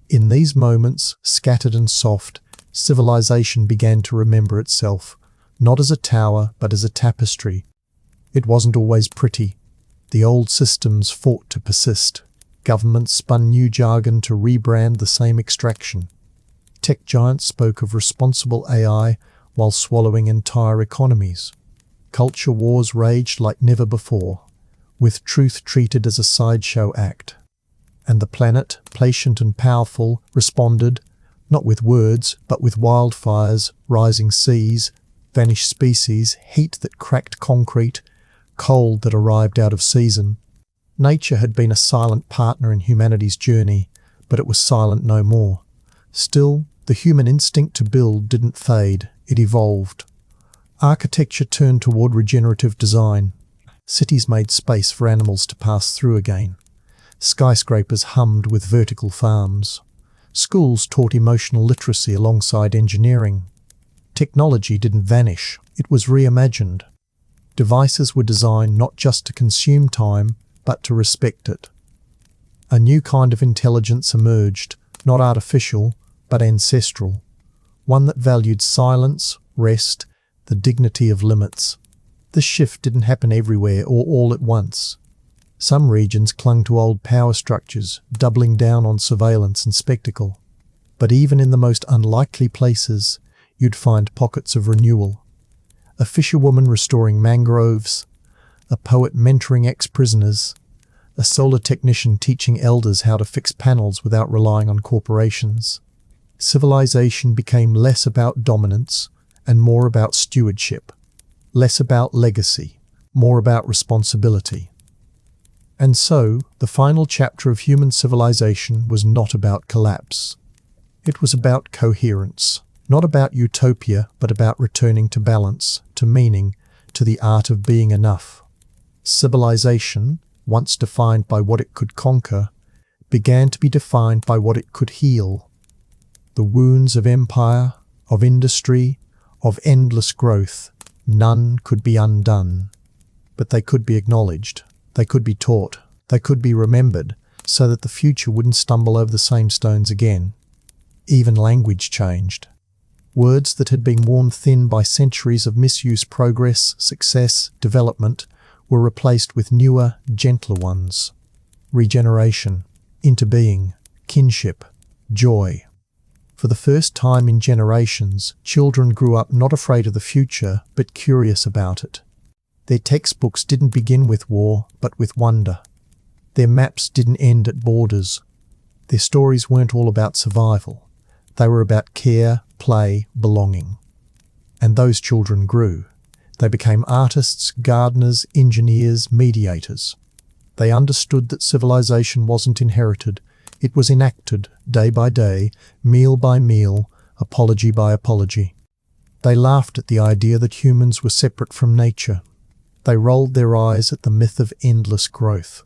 In these moments, scattered and soft, civilization began to remember itself, not as a tower, but as a tapestry. It wasn't always pretty. The old systems fought to persist. Governments spun new jargon to rebrand the same extraction. Tech giants spoke of responsible AI while swallowing entire economies. Culture wars raged like never before, with truth treated as a sideshow act. And the planet, patient and powerful, responded, not with words, but with wildfires, rising seas, vanished species, heat that cracked concrete, cold that arrived out of season. Nature had been a silent partner in humanity's journey, but it was silent no more. Still, the human instinct to build didn't fade, it evolved. Architecture turned toward regenerative design. Cities made space for animals to pass through again. Skyscrapers hummed with vertical farms. Schools taught emotional literacy alongside engineering. Technology didn't vanish, it was reimagined. Devices were designed not just to consume time, but to respect it. A new kind of intelligence emerged, not artificial, but ancestral. One that valued silence, rest, the dignity of limits. This shift didn't happen everywhere or all at once. Some regions clung to old power structures, doubling down on surveillance and spectacle. But even in the most unlikely places, you'd find pockets of renewal. A fisherwoman restoring mangroves, a poet mentoring ex-prisoners, a solar technician teaching elders how to fix panels without relying on corporations. Civilization became less about dominance and more about stewardship, less about legacy, more about responsibility. And so, the final chapter of human civilization was not about collapse. It was about coherence. Not about utopia, but about returning to balance, to meaning, to the art of being enough. Civilization, once defined by what it could conquer, began to be defined by what it could heal. The wounds of empire, of industry, of endless growth, none could be undone. But they could be acknowledged, they could be taught, they could be remembered, so that the future wouldn't stumble over the same stones again. Even language changed. Words that had been worn thin by centuries of misuse, progress, success, development, were replaced with newer, gentler ones. Regeneration, interbeing, kinship, joy. For the first time in generations, children grew up not afraid of the future, but curious about it. Their textbooks didn't begin with war, but with wonder. Their maps didn't end at borders. Their stories weren't all about survival. They were about care, play, belonging. And those children grew. They became artists, gardeners, engineers, mediators. They understood that civilization wasn't inherited. It was enacted, day by day, meal by meal, apology by apology. They laughed at the idea that humans were separate from nature. They rolled their eyes at the myth of endless growth.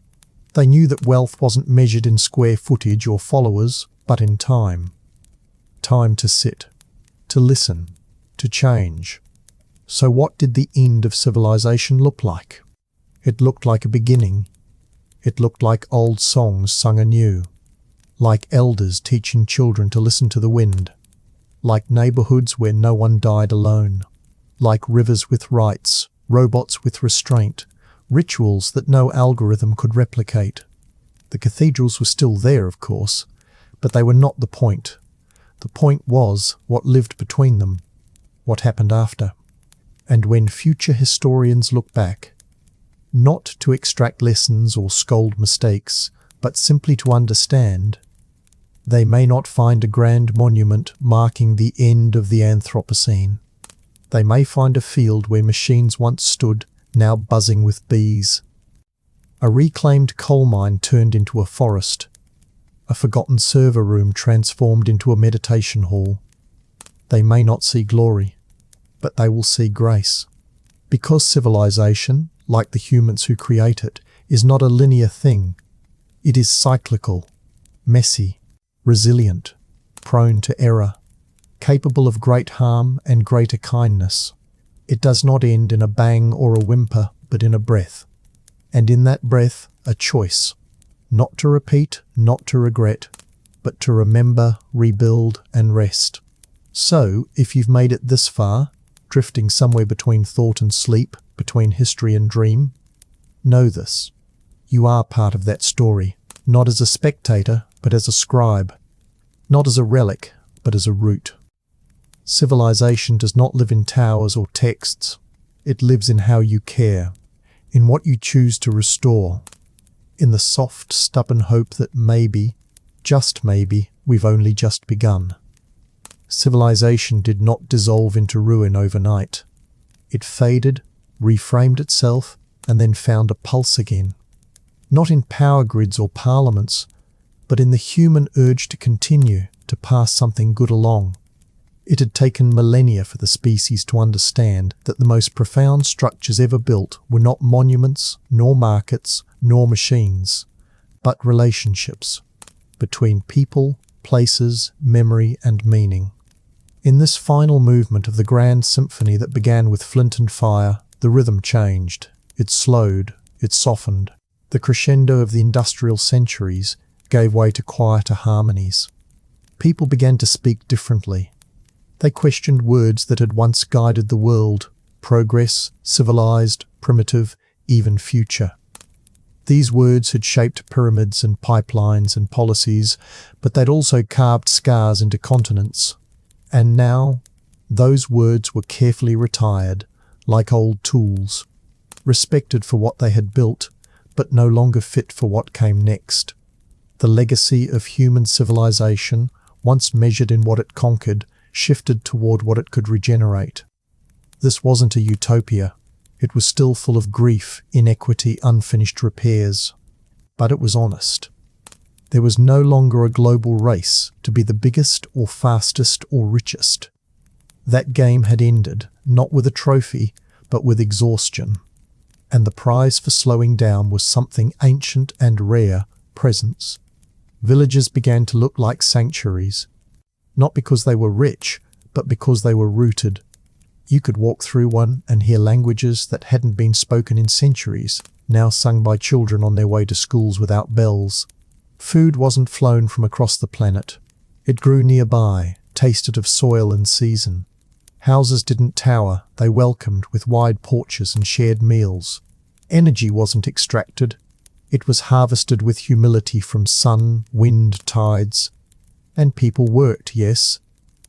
They knew that wealth wasn't measured in square footage or followers, but in time. Time to sit, to listen, to change. So what did the end of civilization look like? It looked like a beginning. It looked like old songs sung anew. Like elders teaching children to listen to the wind. Like neighborhoods where no one died alone. Like rivers with rights, robots with restraint, rituals that no algorithm could replicate. The cathedrals were still there, of course, but they were not the point. The point was what lived between them, what happened after. And when future historians look back, not to extract lessons or scold mistakes, but simply to understand, they may not find a grand monument marking the end of the Anthropocene. They may find a field where machines once stood, now buzzing with bees. A reclaimed coal mine turned into a forest. A forgotten server room transformed into a meditation hall. They may not see glory, but they will see grace. Because civilization, like the humans who create it, is not a linear thing. It is cyclical, messy, resilient, prone to error, capable of great harm and greater kindness. It does not end in a bang or a whimper, but in a breath. And in that breath, a choice. Not to repeat, not to regret, but to remember, rebuild, and rest. So, if you've made it this far, drifting somewhere between thought and sleep, between history and dream, know this. You are part of that story, not as a spectator, but as a scribe. Not as a relic, but as a root. Civilization does not live in towers or texts. It lives in how you care, in what you choose to restore, in the soft, stubborn hope that maybe, just maybe, we've only just begun. Civilization did not dissolve into ruin overnight. It faded, reframed itself, and then found a pulse again. Not in power grids or parliaments, but in the human urge to continue, to pass something good along. It had taken millennia for the species to understand that the most profound structures ever built were not monuments, nor markets, nor machines, but relationships between people, places, memory, and meaning. In this final movement of the grand symphony that began with flint and fire, the rhythm changed. It slowed, it softened. The crescendo of the industrial centuries gave way to quieter harmonies. People began to speak differently. They questioned words that had once guided the world: progress, civilized, primitive, even future. These words had shaped pyramids and pipelines and policies, but they'd also carved scars into continents. And now, those words were carefully retired, like old tools, respected for what they had built, but no longer fit for what came next. The legacy of human civilization, once measured in what it conquered, shifted toward what it could regenerate. This wasn't a utopia. It was still full of grief, inequity, unfinished repairs. But it was honest. There was no longer a global race to be the biggest or fastest or richest. That game had ended, not with a trophy, but with exhaustion. And the prize for slowing down was something ancient and rare: presence. Villages began to look like sanctuaries, not because they were rich, but because they were rooted. You could walk through one and hear languages that hadn't been spoken in centuries, now sung by children on their way to schools without bells. Food wasn't flown from across the planet. It grew nearby, tasted of soil and season. Houses didn't tower, they welcomed with wide porches and shared meals. Energy wasn't extracted. It was harvested with humility from sun, wind, tides. And people worked, yes,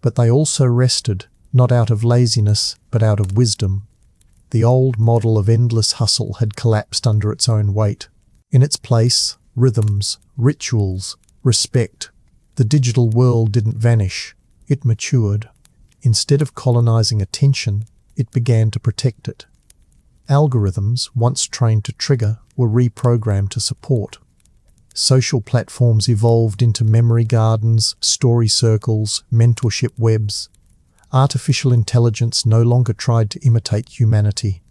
but they also rested, not out of laziness, but out of wisdom. The old model of endless hustle had collapsed under its own weight. In its place, rhythms, rituals, respect. The digital world didn't vanish, it matured. Instead of colonizing attention, it began to protect it. Algorithms, once trained to trigger, were reprogrammed to support. Social platforms evolved into memory gardens, story circles, mentorship webs. Artificial intelligence no longer tried to imitate humanity.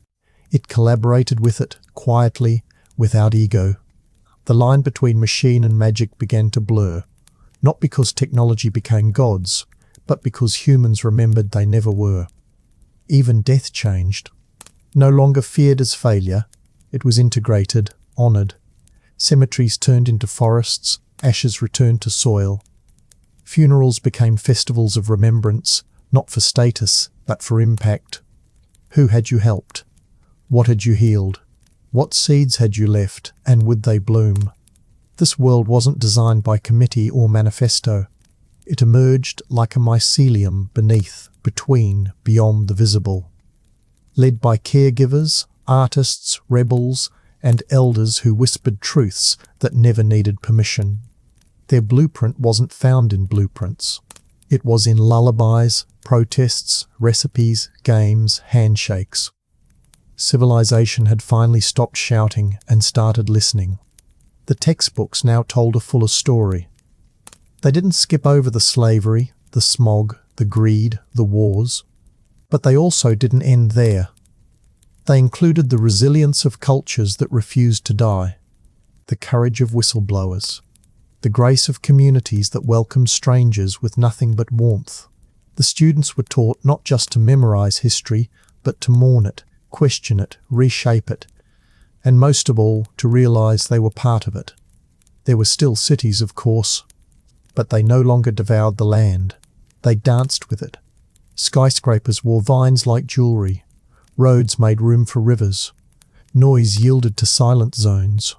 It collaborated with it, quietly, without ego. The line between machine and magic began to blur, not because technology became gods, but because humans remembered they never were. Even death changed. No longer feared as failure, it was integrated, honoured. Cemeteries turned into forests, ashes returned to soil. Funerals became festivals of remembrance, not for status, but for impact. Who had you helped? What had you healed? What seeds had you left, and would they bloom? This world wasn't designed by committee or manifesto. It emerged like a mycelium beneath, between, beyond the visible. Led by caregivers, artists, rebels, and elders who whispered truths that never needed permission. Their blueprint wasn't found in blueprints. It was in lullabies, protests, recipes, games, handshakes. Civilization had finally stopped shouting and started listening. The textbooks now told a fuller story. They didn't skip over the slavery, the smog, the greed, the wars. But they also didn't end there. They included the resilience of cultures that refused to die, the courage of whistleblowers, the grace of communities that welcomed strangers with nothing but warmth. The students were taught not just to memorize history, but to mourn it, question it, reshape it, and most of all, to realize they were part of it. There were still cities, of course, but they no longer devoured the land. They danced with it. Skyscrapers wore vines like jewelry. Roads made room for rivers. Noise yielded to silent zones.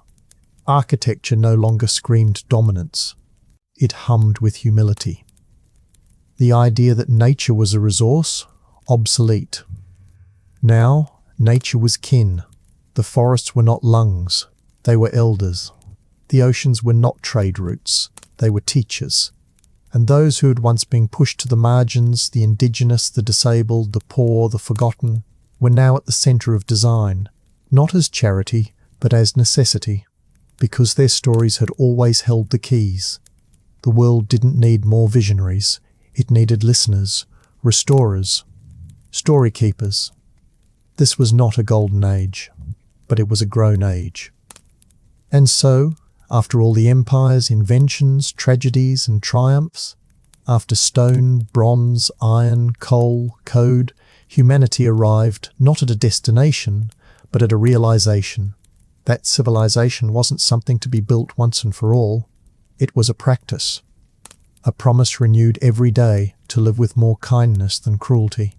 Architecture no longer screamed dominance. It hummed with humility. The idea that nature was a resource? Obsolete. Now, nature was kin. The forests were not lungs. They were elders. The oceans were not trade routes. They were teachers. And those who had once been pushed to the margins, the indigenous, the disabled, the poor, the forgotten, were now at the centre of design, not as charity, but as necessity, because their stories had always held the keys. The world didn't need more visionaries, it needed listeners, restorers, story keepers. This was not a golden age, but it was a grown age. And so, after all the empires, inventions, tragedies and triumphs, after stone, bronze, iron, coal, code, humanity arrived not at a destination, but at a realization. That civilization wasn't something to be built once and for all. It was a practice, a promise renewed every day to live with more kindness than cruelty,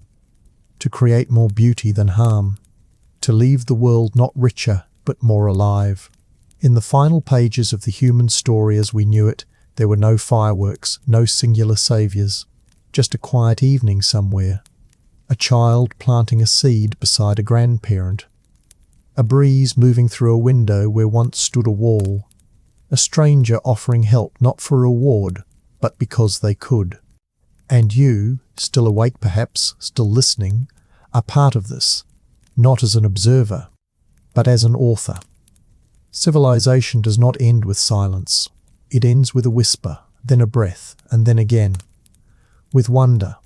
to create more beauty than harm, to leave the world not richer but more alive. In the final pages of the human story as we knew it, there were no fireworks, no singular saviours, just a quiet evening somewhere, a child planting a seed beside a grandparent, a breeze moving through a window where once stood a wall, a stranger offering help not for reward, but because they could. And you, still awake perhaps, still listening, are part of this, not as an observer, but as an author. Civilization does not end with silence. It ends with a whisper, then a breath, and then again. With wonder,